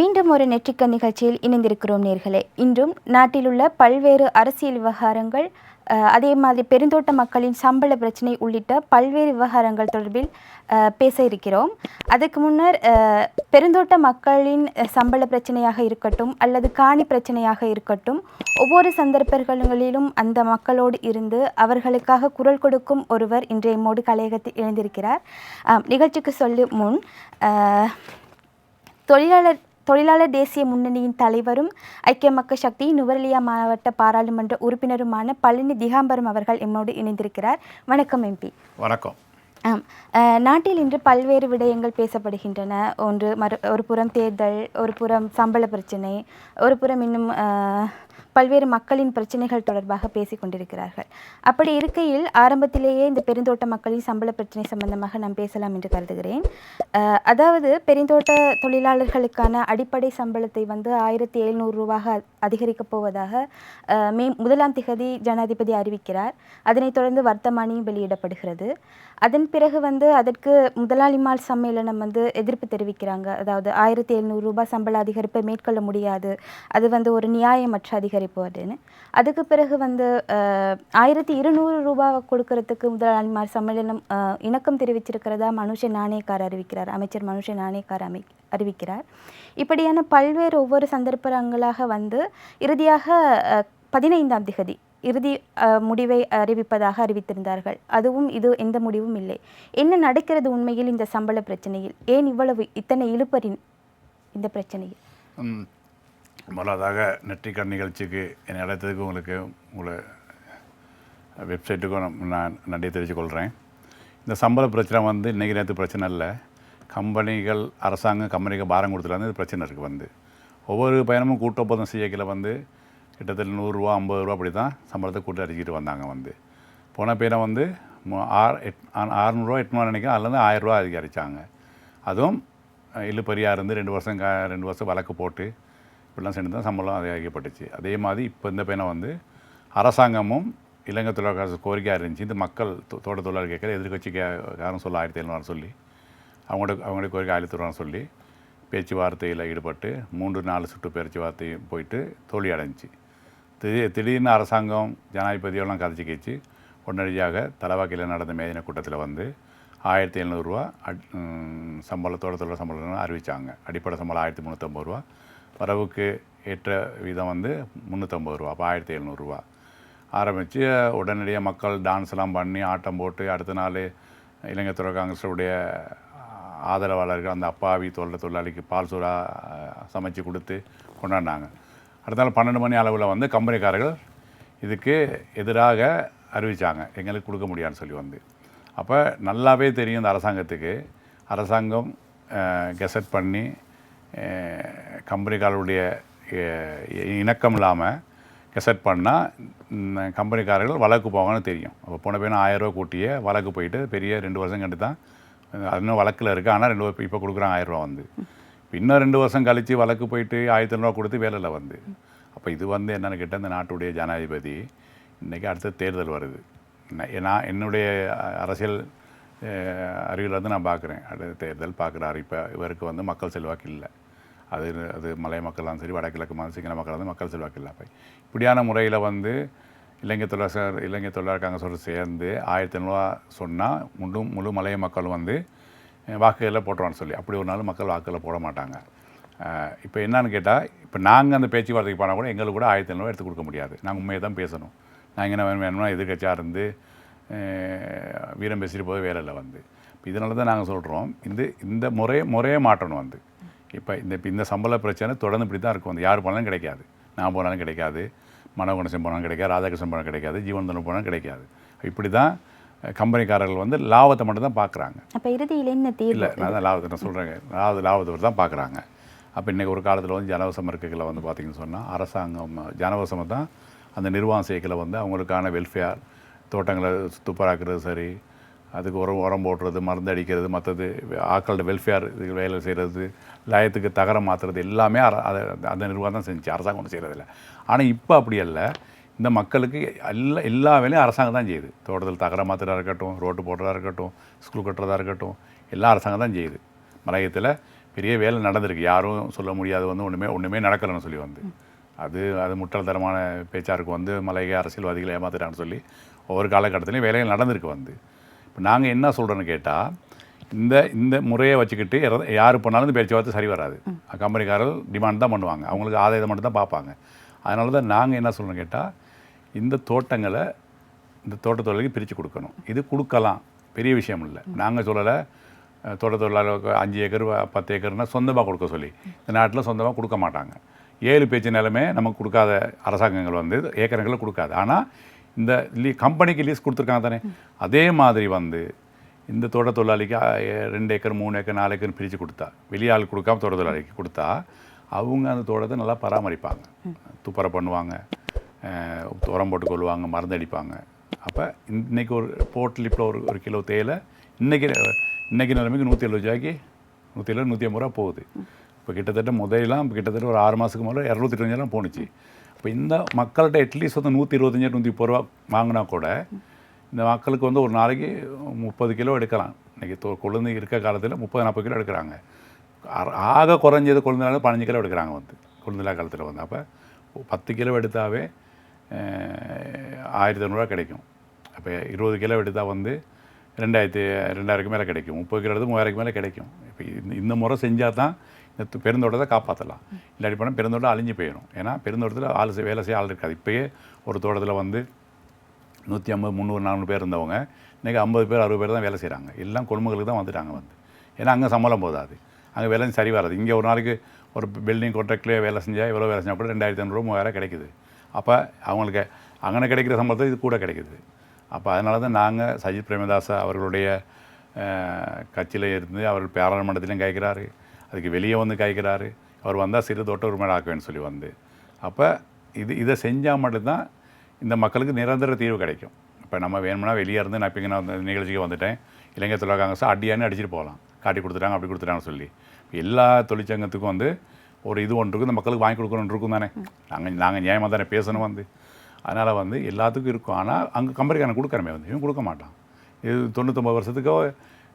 மீண்டும் ஒரு நெற்றிக்க நிகழ்ச்சியில் இணைந்திருக்கிறோம் நேர்களே. இன்றும் நாட்டில் உள்ள பல்வேறு அரசியல் விவகாரங்கள், அதே மாதிரி பெருந்தோட்ட மக்களின் சம்பள பிரச்சனை உள்ளிட்ட பல்வேறு விவகாரங்கள் தொடர்பில் பேச இருக்கிறோம். அதுக்கு முன்னர் பெருந்தோட்ட மக்களின் சம்பள பிரச்சனையாக இருக்கட்டும் அல்லது காணி பிரச்சனையாக இருக்கட்டும், ஒவ்வொரு சந்தர்ப்பங்களிலும் அந்த மக்களோடு இருந்து அவர்களுக்காக குரல் கொடுக்கும் ஒருவர் இன்றைய மோடி கலையகத்தில் இணைந்திருக்கிறார். நிகழ்ச்சிக்கு சொல்லும் முன் தொழிலாளர் தேசிய முன்னணியின் தலைவரும் ஐக்கிய மக்கள் சக்தி நுவரெலியா மாவட்ட பாராளுமன்ற உறுப்பினருமான பழனி திகாம்பரம் அவர்கள் என்னோடு இணைந்திருக்கிறார். வணக்கம் எம்பி. வணக்கம். நாட்டில் இன்று பல்வேறு விடயங்கள் பேசப்படுகின்றன. ஒரு புறம் தேர்தல், ஒரு புறம் சம்பள பிரச்சனை, ஒரு புறம் இன்னும் பல்வேறு மக்களின் பிரச்சனைகள் தொடர்பாக பேசிக் கொண்டிருக்கிறார்கள். அப்படி இருக்கையில் ஆரம்பத்திலேயே இந்த பெருந்தோட்ட மக்களின் சம்பள பிரச்சனை சம்பந்தமாக நான் பேசலாம் என்று கருதுகிறேன். அதாவது பெருந்தோட்ட தொழிலாளர்களுக்கான அடிப்படை சம்பளத்தை 1700 ரூபாக அதிகரிக்கப் போவதாக மே 1 ஜனாதிபதி அறிவிக்கிறார். அதனைத் தொடர்ந்து வர்த்தமானியும் வெளியிடப்படுகிறது. அதன் பிறகு அதற்கு முதலாளிமார் சம்மேளனம் எதிர்ப்பு தெரிவிக்கிறாங்க. அதாவது 1700 ரூபாய் சம்பள அதிகரிப்பை மேற்கொள்ள முடியாது, அது ஒரு நியாயமற்ற அதிகரிப்பு அப்படின்னு. அதுக்கு பிறகு 1200 ரூபாய் கொடுக்கறதுக்கு முதலாளிமார் சம்மேளனம் இணக்கம் தெரிவிச்சிருக்கிறதா மனுஷ நாணயக்கார் அறிவிக்கிறார். அமைச்சர் மனுஷ நாணயக்கார் அறிவிக்கிறார். இப்படியான பல்வேறு ஒவ்வொரு சந்தர்ப்பங்களாக இறுதியாக 15 இறுதி முடிவை அறிவிப்பதாக அறிவித்திருந்தார்கள். அதுவும் இது எந்த முடிவும் இல்லை. என்ன நடக்கிறது உண்மையில் இந்த சம்பள பிரச்சனையில்? ஏன் இத்தனை இழுபறி இந்த பிரச்சனையில்? முதலாவதாக நெற்றிக்கண் நிகழ்ச்சிக்கு என்னை அழைத்ததுக்கு உங்களை வெப்சைட்டுக்கும் நான் நன்றி தெரிவித்துக் கொள்கிறேன். இந்த சம்பள பிரச்சனை இன்றைக்கி நேற்று பிரச்சனை இல்லை. கம்பெனிகள், அரசாங்கம் கம்பெனிகள் பாரம் கொடுத்துலாந்து இது பிரச்சனை இருக்குது. ஒவ்வொரு பயணமும் கூட்டு ஒப்பந்தம் செய்யக்கில் கிட்டத்தட்ட 100 ரூபா 50 ரூபா அப்படி தான் சம்பளத்தை கூட்டி அடிச்சுக்கிட்டு வந்தாங்க. போன பேரை 600 ரூபா 800 நினைக்கிறேன், அதுலேருந்து 1000 ரூபா அதிகரித்தாங்க. அதுவும் இழுபறியாக இருந்து 2 வருஷம் வழக்கு போட்டு இப்படிலாம் சென்று தான் சம்பளம் அதிகரிக்கப்பட்டுச்சு. அதே மாதிரி இப்போ இந்த பேனை அரசாங்கமும் இலங்கை தொழிலாளர் கோரிக்கையாக இருந்துச்சு. இந்த மக்கள் தோட்ட தொழிலாளர் கேட்குற எதிர்கட்சிக்காரன் சொல்ல 1700 சொல்லி அவங்களுடைய கோரிக்கை 1700 சொல்லி பேச்சுவார்த்தையில் ஈடுபட்டு 3-4 சுற்று பேச்சுவார்த்தையும் போயிட்டு தோல்வி அடைஞ்சிச்சு. திடீர்னு அரசாங்கம் ஜனாதிபதியெல்லாம் கதைச்சி கேச்சு உடனடியாக தலவாக்கியில் நடந்த மேதின கூட்டத்தில் 1700 ரூபா சம்பளத்தோட தொழில் சம்பளம் அறிவித்தாங்க. அடிப்படை சம்பளம் 1350 ரூபா, வரவுக்கு ஏற்ற வீதம் 350 ரூபா, அப்போ 1700 ரூபா ஆரம்பித்து உடனடியாக மக்கள் டான்ஸ்லாம் பண்ணி ஆட்டம் போட்டு அடுத்த நாள் இலங்கை தொழில் காங்கிரஸுடைய ஆதரவாளர்கள் அந்த அப்பாவி தொழிலாளிக்கு பால் சூறா சமைச்சு கொடுத்து கொண்டாடினாங்க. அடுத்த நாள் 12 மணி அளவில் கம்பெனிக்காரர்கள் இதுக்கு எதிராக அறிவித்தாங்க, எங்களுக்கு கொடுக்க முடியாதுன்னு சொல்லி அப்போ நல்லாவே தெரியும் இந்த அரசாங்கத்துக்கு. அரசாங்கம் கெசட் பண்ணி கம்பெனிக்காரர்களுடைய இணக்கம் இல்லாமல் கெசட் பண்ணால் கம்பெனிக்காரர்கள் வழக்கு போவாங்கன்னு தெரியும். அப்போ போன பேர் 1000 ரூபா கூட்டியே வழக்கு போயிட்டு பெரிய 2 வருஷம் கண்டு தான் அது இன்னும் வழக்கில் இருக்குது. ஆனால் 2 இப்போ கொடுக்குறாங்க 1000 ரூபா இன்னும் 2 வருஷம் கழித்து வழக்கு போயிட்டு 1500 ரூபா கொடுத்து வேலையில் அப்போ இது என்னென்னு கேட்டால் இந்த நாட்டுடைய ஜனாதிபதி இன்றைக்கி அடுத்த தேர்தல் வருது. நான் என்னுடைய அரசியல் அறிவில் நான் பார்க்குறேன், அடுத்த தேர்தல் பார்க்குறாரு. இப்போ இவருக்கு மக்கள் செல்வாக்கு இல்லை. அது மலைய மக்களாலும் சரி, வடகிழக்கு சிங்கள மக்கள் மக்கள் செல்வாக்கு இல்லை. அப்போ இப்படியான முறையில் இலங்கை தொழிலாளர் காங்கிரஸோடு சேர்ந்து 1500 ரூபா சொன்னால் முழு மலைய மக்கள் வாக்குகளில் போட்டுருவான்னு சொல்லி அப்படி ஒரு நாள் மக்கள் வாக்குகளில் போட மாட்டாங்க. இப்போ என்னன்னு கேட்டால், இப்போ நாங்கள் அந்த பேச்சுவார்த்தைக்கு போனால் கூட எங்களுக்கு கூட 1500 ரூபா எடுத்து கொடுக்க முடியாது. நாங்கள் உண்மையை தான் பேசணும். நாங்கள் என்ன வேணும்னா எதிர்கட்சியாக இருந்து வீரம் பேசிட்டு போய் வேலையில் இப்போ இதனால தான் நாங்கள் சொல்கிறோம், இந்த முறையே மாற்றணும். இப்போ இந்த சம்பள பிரச்சனை தொடர்ந்து இப்படி தான் இருக்கும். யார் போனாலும் கிடைக்காது, நான் போனாலும் கிடைக்காது, மனோகணேசன் போனாலும் கிடைக்காது, ராதாகிருஷ்ணன் போனாலும் கிடைக்காது, ஜீவன்தன் போனாலும் கிடைக்காது. இப்படி தான் கம்பெனிக்காரர்கள் லாபத்தை மட்டும் தான் பார்க்குறாங்க. அப்போ இறுதியில் என்ன தீர்வு? இல்லை, நான் தான் லாபத்தை நான் சொல்கிறேங்க, லாபத்தை தான் பார்க்குறாங்க. அப்போ இன்றைக்கி ஒரு காலத்தில் ஜனவசம் இருக்கைகளை பார்த்திங்கன்னு சொன்னால் அரசாங்கம் ஜனவசமாக தான் அந்த நிர்வாகம் செய்யக்கில் அவங்களுக்கான வெல்ஃபேர், தோட்டங்களை துப்பராக்கிறது சரி, அதுக்கு உரம் போடுறது, மருந்து அடிக்கிறது, மற்றது ஆக்களோட வெல்ஃபேர் இதுக்கு வேலை செய்கிறது, லயத்துக்கு தகரம் மாற்றுறது எல்லாமே அந்த நிர்வாகம் தான் செஞ்சு, அரசாங்கம் ஒன்றும் செய்கிறதில்ல. ஆனால் இப்போ அப்படி இல்லை. இந்த மக்களுக்கு எல்லா வேலையும் அரசாங்கம் தான் செய்யுது. தோட்டத்தில் தகரம் மாற்றுறதா இருக்கட்டும், ரோட்டு போடுறதா இருக்கட்டும், ஸ்கூல் கட்டுறதா இருக்கட்டும், எல்லா அரசாங்கம் தான் செய்யுது. மலையத்தில் பெரிய வேலை நடந்திருக்கு, யாரும் சொல்ல முடியாது வந்து ஒன்றுமே நடக்கலைன்னு சொல்லி வந்து அது முட்டாள்தனமான பேச்சாருக்கு வந்து மலைய அரசியல்வாதிகளை ஏமாத்துட்டாங்கன்னு சொல்லி ஒவ்வொரு காலகட்டத்திலையும் வேலைகள் நடந்திருக்கு வந்து. இப்போ நாங்கள் என்ன சொல்கிறோன்னு கேட்டால், இந்த முறையை வச்சுக்கிட்டு யார் பண்ணாலும் இந்த பேச்சுவார்த்தை சரி வராது. கம்பெனிக்காரர்கள் டிமாண்ட் தான் பண்ணுவாங்க, அவங்களுக்கு ஆதாயத்தை மட்டும் தான் பார்ப்பாங்க. அதனால தான் நாங்கள் என்ன சொல்கிறோன்னு கேட்டால், இந்த தோட்டங்களை இந்த தோட்ட தொழிலுக்கு பிரித்து கொடுக்கணும். இது கொடுக்கலாம், பெரிய விஷயம் இல்லை. நாங்கள் சொல்லலை தோட்ட தொழிலாளர்களுக்கு 5 ஏக்கர் 10 ஏக்கர்னால் சொந்தமாக கொடுக்க சொல்லி. இந்த நாட்டில் சொந்தமாக கொடுக்க மாட்டாங்க. 7 பேச்சு நிலமே நமக்கு கொடுக்காத அரசாங்கங்கள் வந்து ஏக்கரங்களை கொடுக்காது. ஆனால் இந்த கம்பெனிக்கு லீஸ் கொடுத்துருக்காங்க தானே, அதே மாதிரி வந்து இந்த தோட்ட தொழிலாளிக்கு 2 ஏக்கர் 3 ஏக்கர் 4 ஏக்கர் பிரித்து கொடுத்தா, வெளியாள் கொடுக்காம தோட்ட தொழிலாளிக்கு கொடுத்தா அவங்க அந்த தோட்டத்தை நல்லா பராமரிப்பாங்க, துப்புரவு பண்ணுவாங்க, உரம் போட்டு கொள்வாங்க, மருந்து அடிப்பாங்க. அப்போ இன்றைக்கி ஒரு போர்ட்லிப்பில் ஒரு கிலோ தேயிலை இன்றைக்கி நிலைமைக்கு 170 ரூபாய்க்கு 170 180 ரூபா போகுது. இப்போ கிட்டத்தட்ட முதலாம் கிட்டத்தட்ட ஒரு 6 மாதத்துக்கு முதல்ல 225 போணுச்சு. இப்போ இந்த மக்கள்கிட்ட அட்லீஸ்ட் வந்து 125 130 ரூபா வாங்கினா கூட இந்த மக்களுக்கு வந்து ஒரு நாளைக்கு 30 கிலோ எடுக்கலாம். இன்றைக்கி கொழுந்து இருக்க காலத்தில் 30-40 கிலோ எடுக்கிறாங்க. ஆக குறைஞ்சது கொழுந்துனால 15 கிலோ எடுக்கிறாங்க வந்து கொழுந்துலா காலத்தில் வந்து. அப்போ 10 கிலோ எடுத்தாவே 1500 கிடைக்கும். அப்போ 20 கிலோ எடுத்தால் வந்து 2000 மேலே கிடைக்கும். 30 கிலோ எடுத்து 3000 மேலே கிடைக்கும். இப்போ இந்த முறை செஞ்சால் தான் இந்த பெருந்தோட்டத்தை காப்பாற்றலாம். இல்லாட்டி போனால் பெருந்தோட்டம் அழிஞ்சு போயிடும். ஏன்னா பெருந்தோட்டத்தில் வேலை செய்ய ஆள் இருக்காது. இப்போயே ஒரு தோட்டத்தில் வந்து 150 300 400 பேர் இருந்தவங்க இன்றைக்கி 50 பேர் 60 பேர் தான் வேலை செய்கிறாங்க. எல்லாம் கொழும்புகளுக்கு தான் வந்துட்டாங்க வந்து. ஏன்னா அங்கே சம்பளம் போதாது, அங்கே வேலை சரி வராது. இங்கே ஒரு நாளைக்கு ஒரு பில்டிங் கான்ட்ராக்ட்லேயே வேலை செஞ்சால் எவ்வளோ வேலை செஞ்சால் கூட 2500 3000 கிடைக்குது. அப்போ அவங்களுக்கு அங்கே கிடைக்கிற சம்பளத்தை இது கூட கிடைக்குது. அப்போ அதனால தான் நாங்கள் சஜித் பிரேமதாச அவர்களுடைய கட்சியில் இருந்து அவர் பாராளுமன்றத்திலையும் காய்க்கிறாரு, அதுக்கு வெளியே வந்து காய்க்கிறாரு. அவர் வந்தால் சிறு தோட்ட உரிமையாக ஆக்குவேன்னு சொல்லி வந்து. அப்போ இதை செஞ்சால் மட்டும்தான் இந்த மக்களுக்கு நிரந்தர தீர்வு கிடைக்கும். இப்போ நம்ம வேணும்னா வெளியே இருந்து நான் இப்போ நான் நிகழ்ச்சிக்கு வந்துட்டேன், இலங்கை தொழிலாளர் காங்கிரஸ் அடியானு அடிச்சுட்டு போகலாம், காட்டி கொடுத்துட்டாங்க அப்படி கொடுத்துட்டாங்கன்னு சொல்லி. எல்லா தொழிற்சங்கத்துக்கும் வந்து ஒரு இது ஒன்று இருக்கும், இந்த மக்களுக்கு வாங்கி கொடுக்கணுன்னு இருக்கும் தானே. நாங்கள் நியாயமாக தானே பேசணும் வந்து. அதனால் வந்து எல்லாத்துக்கும் இருக்கும். ஆனால் அங்கே கம்பெனிக்காரன் கொடுக்குறமே வந்து இவன் கொடுக்க மாட்டான். இது 99 வருஷத்துக்கோ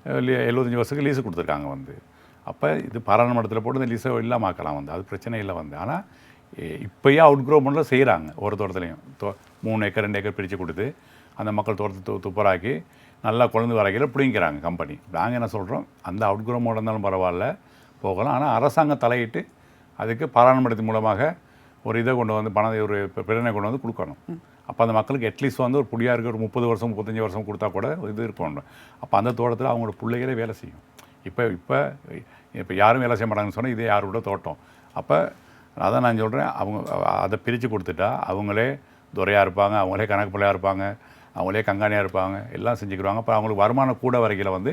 75 வருஷத்துக்கு லீஸு கொடுத்துருக்காங்க வந்து. அப்போ இது பாராளுமன்றத்தில் போட்டு இந்த லீஸை இல்லாமல் ஆக்கலாம் வந்து, அது பிரச்சனை இல்லை வந்து. ஆனால் இப்போயே அவுட் க்ரோ பண்ணல செய்கிறாங்க. ஒரு தோட்டத்துலையும் 3 ஏக்கர் 2 ஏக்கர் பிரித்து கொடுத்து அந்த மக்கள் தோட்டத்தை துப்பராக்கி நல்லா குழந்தை வரைக்கிற பிடிங்கிறாங்க கம்பெனி. நாங்கள் என்ன சொல்கிறோம், அந்த அவுட் க்ரோ மோட இருந்தாலும் பரவாயில்ல போகலாம். ஆனால் அரசாங்கம் தலையிட்டு அதுக்கு பாராளுமன்றத்தின் மூலமாக ஒரு இதை கொண்டு வந்து ஒரு பிரச்சனை கொண்டு வந்து கொடுக்கணும். அப்போ அந்த மக்களுக்கு அட்லீஸ்ட் வந்து ஒரு புடியாக இருக்க ஒரு 30 வருஷம் 35 வருஷம் கொடுத்தா கூட இது இருக்கணும். அப்போ அந்த தோட்டத்தில் அவங்களோட பிள்ளைகளே வேலை செய்யும். இப்போ யாரும் வேலை செய்ய மாட்டாங்கன்னு சொன்னால் இதே யாரோட தோட்டம். அப்போ அதான் நான் சொல்கிறேன், அவங்க அதை பிரித்து கொடுத்துட்டா அவங்களே துறையாக இருப்பாங்க, அவங்களே கணக்கு பிள்ளையாக இருப்பாங்க, அவங்களே கங்காணியாக இருப்பாங்க, எல்லாம் செஞ்சுக்கிடுவாங்க. அப்போ அவங்களுக்கு வருமானம் கூட வரைக்கில் வந்து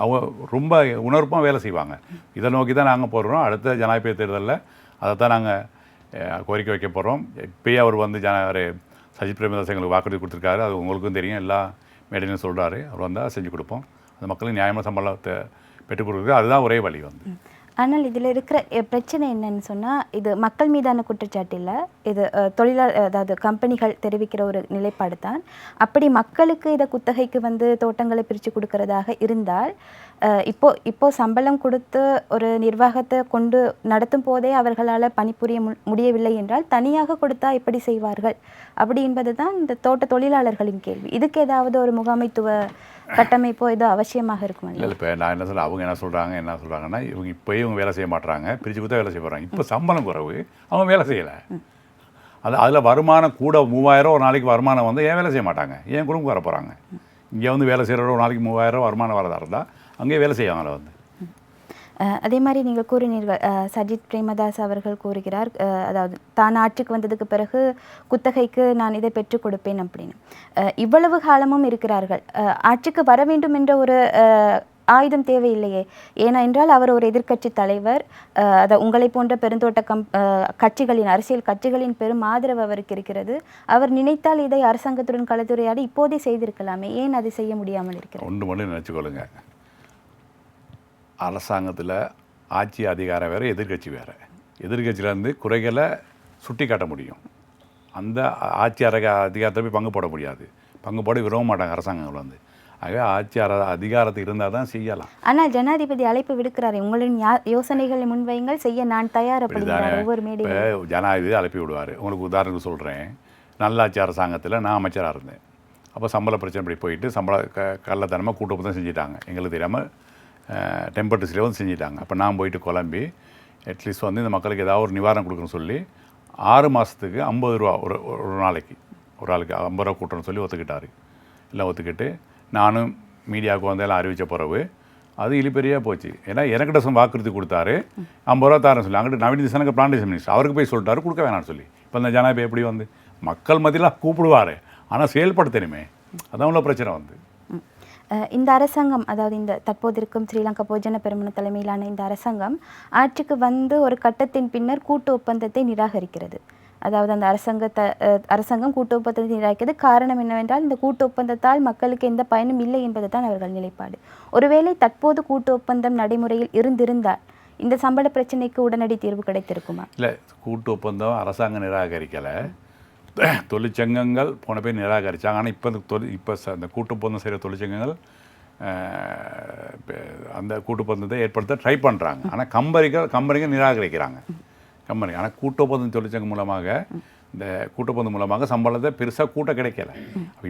அவங்க ரொம்ப உணர்ப்பாக வேலை செய்வாங்க. இதை நோக்கி தான் நாங்கள் போடுறோம். அடுத்த ஜனாதிபதி தேர்தலில் அதை தான் நாங்கள் கோரிக்கை வைக்க போகிறோம். இப்போயே அவர் வந்து சஜித் பிரேமதாஸ் எங்களுக்கு வாக்குறுதி கொடுத்துருக்காரு, அது உங்களுக்கும் தெரியும், எல்லா மேடையிலும் சொல்கிறாரு. அவர் வந்தால் செஞ்சு கொடுப்போம். அந்த மக்களுக்கு நியாயமான சம்பளத்தை பெற்றுக் கொடுக்குறது அதுதான் ஒரே வழி வந்து. ஆனால் இதில் இருக்கிற பிரச்சனை என்னன்னு சொன்னால், இது மக்கள் மீதான குற்றச்சாட்டு இல்லை, இது அதாவது கம்பெனிகள் தெரிவிக்கிற ஒரு நிலைப்பாடு தான். அப்படி மக்களுக்கு இதை குத்தகைக்கு வந்து தோட்டங்களை பிரித்து கொடுக்கறதாக இருந்தால், இப்போ சம்பளம் கொடுத்து ஒரு நிர்வாகத்தை கொண்டு நடத்தும் போதே அவர்களால் பணிபுரிய முடியவில்லை என்றால் தனியாக கொடுத்தா எப்படி செய்வார்கள் அப்படி என்பது தான் இந்த தோட்ட தொழிலாளர்களின் கேள்வி. இதுக்கு ஏதாவது ஒரு முகாமைத்துவ கட்டமைப்போ ஏதோ அவசியமாக இருக்கும். இல்லை இப்போ நான் என்ன சொல்கிறேன், அவங்க என்ன சொல்கிறாங்கன்னா இவங்க இப்போயே இவங்க வேலை செய்ய மாட்டுறாங்க, பிரித்து கொடுத்தா வேலை செய்ய போகிறாங்க. இப்போ சம்பளம் குறைவு, அவங்க வேலை செய்யலை. அதில் வருமானம் கூட 3000 ஒரு நாளைக்கு வருமானம் வந்து ஏன் வேலை செய்ய மாட்டாங்க, ஏன் குடும்பம் வர போகிறாங்க. இங்கே வந்து வேலை செய்கிற ஒரு நாளைக்கு 3000 வருமானம் வரதா இருந்தால் அங்கேயே வேலை செய்வாங்கள வந்து. அதே மாதிரி நீங்கள் கூறினீர்கள், சஜித் பிரேமதாஸ் அவர்கள் கூறுகிறார், அதாவது தான் ஆட்சிக்கு வந்ததுக்கு பிறகு குத்தகைக்கு நான் இதை பெற்றுக் கொடுப்பேன் அப்படின்னு. இவ்வளவு காலமும் இருக்கிறார்கள், ஆட்சிக்கு வர வேண்டும் என்ற ஒரு ஆயுதம் தேவையில்லையே. ஏனென்றால் அவர் ஒரு எதிர்க்கட்சி தலைவர், அதை உங்களை போன்ற பெருந்தோட்ட கட்சிகளின் அரசியல் கட்சிகளின் பெரும் ஆதரவு அவருக்கு இருக்கிறது. அவர் நினைத்தால் இதை அரசாங்கத்துடன் கலந்துரையாடி இப்போதே செய்திருக்கலாமே, ஏன் அதை செய்ய முடியாமல் இருக்கிறார்? ஒன்று மட்டும் நினச்சிக்கொள்ளுங்க, அரசாங்கத்தில் ஆட்சி அதிகாரம் வேறு, எதிர்கட்சி வேறு. எதிர்கட்சியிலேருந்து குறைகளை சுட்டி காட்ட முடியும், அந்த ஆட்சி அதிகாரத்தை போய் பங்கு போட முடியாது. பங்கு போட விரும்ப மாட்டாங்க அரசாங்கங்கள் வந்து. ஆக ஆட்சி அதிகாரத்தில் இருந்தால் தான் செய்யலாம். ஆனால் ஜனாதிபதி அழைப்பு விடுக்கிறாரு, உங்களின் யோசனைகளை முன்வையுங்கள், செய்ய நான் தயார் அப்படிங்கிறார் ஒவ்வொரு மேடையும். இப்போ ஜனாதிபதி அழைப்பி விடுவார். உங்களுக்கு உதாரணத்துக்கு சொல்கிறேன், நல்லாட்சி அரசாங்கத்தில் நான் அமைச்சராக இருந்தேன். அப்போ சம்பள பிரச்சனை இப்படி போயிட்டு கள்ளத்தனமாக கூட்டப்பதான் செஞ்சுட்டாங்க. எங்களுக்கு தெரியாமல் டெம்பரரிஸ்லேயே வந்து செஞ்சுட்டாங்க. அப்போ நான் போயிட்டு குழம்பி அட்லீஸ்ட் வந்து இந்த மக்களுக்கு ஏதாவது ஒரு நிவாரணம் கொடுக்குன்னு சொல்லி 6 மாதத்துக்கு 50 ரூபா ஒரு நாளைக்கு ஒரு ஆளுக்கு 50 ரூபா கூட்டணும்னு சொல்லி ஒத்துக்கிட்டார். எல்லாம் ஒத்துக்கிட்டு நானும் மீடியாவுக்கு வந்து எல்லாம் அறிவித்த பிறகு அது இழிப்பெரியாக போச்சு. ஏன்னா எனக்கிட்ட வாக்குறுதி கொடுத்தாரு 50 ரூபா தாரேன்னு சொல்லி. அங்கிட்டு நவீன் திசானுக்கு பிளான்டேஷன் மினிஸ்டர் அவருக்கு போய் சொல்லிட்டாரு கொடுக்க வேணாம்னு சொல்லி. இப்போ இந்த ஜனாதிபதி எப்படி வந்து மக்கள் மத்தியில் கூப்பிடுவார், ஆனால் செயல்படுத்தணுமே, அதான் உள்ள பிரச்சனை வந்து. இந்த அரசாங்கம், அதாவது இந்த தற்போது இருக்கும் ஸ்ரீலங்கா பொதுஜன பெரமுன தலைமையிலான இந்த அரசாங்கம் ஆட்சிக்கு வந்து ஒரு கட்டத்தின் பின்னர் கூட்டு ஒப்பந்தத்தை நிராகரிக்கிறது. அதாவது அந்த அரசாங்கம் கூட்டு ஒப்பந்தத்தை நிராகரிக்கிறது. காரணம் என்னவென்றால் இந்த கூட்டு ஒப்பந்தத்தால் மக்களுக்கு எந்த பயனும் இல்லை என்பது தான் அவர்கள் நிலைப்பாடு. ஒருவேளை தற்போது கூட்டு ஒப்பந்தம் நடைமுறையில் இருந்திருந்தால் இந்த சம்பள பிரச்சனைக்கு உடனடி தீர்வு கிடைத்திருக்குமா? இல்லை, கூட்டு ஒப்பந்தம் அரசாங்கம் நிராகரிக்கலை, தொழிற்சங்கங்கள் போன பேர் நிராகரித்தாங்க. ஆனால் இப்போ அந்த கூட்டு ஒப்பந்தம் செய்கிற தொழிற்சங்கங்கள் அந்த கூட்டு ஒப்பந்தத்தை ஏற்படுத்த ட்ரை பண்ணுறாங்க. ஆனால் கம்பெனிகள் நிராகரிக்கிறாங்க. ஆனால் கூட்டு ஒப்பந்தம் தொழிற்சங்கம் மூலமாக இந்த கூட்டு ஒப்பந்தம் மூலமாக சம்பளத்தை பெருசாக கூட்ட கிடைக்கல.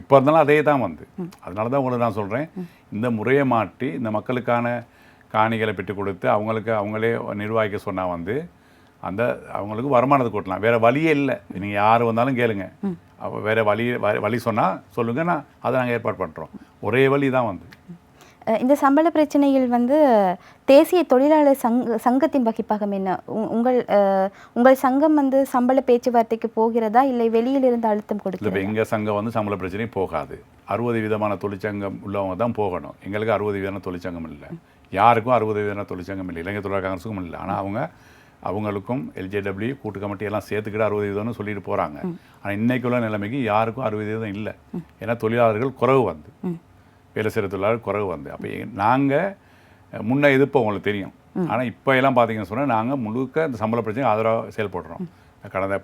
இப்போ இருந்தாலும் அதே தான் வந்து. அதனால தான் உங்களுக்கு நான் சொல்கிறேன், இந்த முறையை மாற்றி இந்த மக்களுக்கான காணிகளை பெற்றுக் கொடுத்து அவங்களே நிர்வாகிக்க சொன்னால் வந்து அவங்களுக்கு வருமானத்தை கூட்டலாம். வேறு வழியே இல்லை. நீங்கள் யார் வந்தாலும் கேளுங்க, வேறு வழி சொன்னால் சொல்லுங்கள், அதை நாங்கள் ஏற்பாடு பண்ணுறோம். ஒரே வழி தான் வந்து. இந்த சம்பள பிரச்சனையில் வந்து தேசிய தொழிலாளர் சங்கத்தின் வகிப்பாகம் என்ன? உங்கள் சங்கம் வந்து சம்பள பேச்சுவார்த்தைக்கு போகிறதா, இல்லை வெளியிலிருந்து அழுத்தம் கொடுக்குது? இப்போ எங்கள் சங்கம் வந்து சம்பள பிரச்சனை போகாது. 60 விதமான தொழிற்சங்கம் உள்ளவங்க தான் போகணும். எங்களுக்கு 60 விதமான தொழிற்சங்கம் இல்லை. யாருக்கும் 60 விதமான தொழிற்சங்கம் இல்லை. இளைஞர் தொழிலாளர் காங்கிரஸுக்கும் இல்லை. ஆனால் அவங்களுக்கும் LJW கூட்டு கமிட்டி எல்லாம் சேர்த்துக்கிட்டு 60 வீதம்னு சொல்லிட்டு போகிறாங்க. ஆனால் இன்றைக்குள்ள நிலைமைக்கு யாருக்கும் 60 வீதம் இல்லை. ஏன்னா தொழிலாளர்கள் குறைவு வந்து, வேலை செய்கிற தொழிலாளர்கள் குறைவு வந்து. அப்போ நாங்கள் முன்ன எதிர்ப்பு உங்களுக்கு தெரியும். ஆனால் இப்போ எல்லாம் பார்த்தீங்கன்னு சொன்னால் நாங்கள் முழுக்க இந்த சம்பள பிரச்சனை ஆதரவாக செயல்படுறோம்.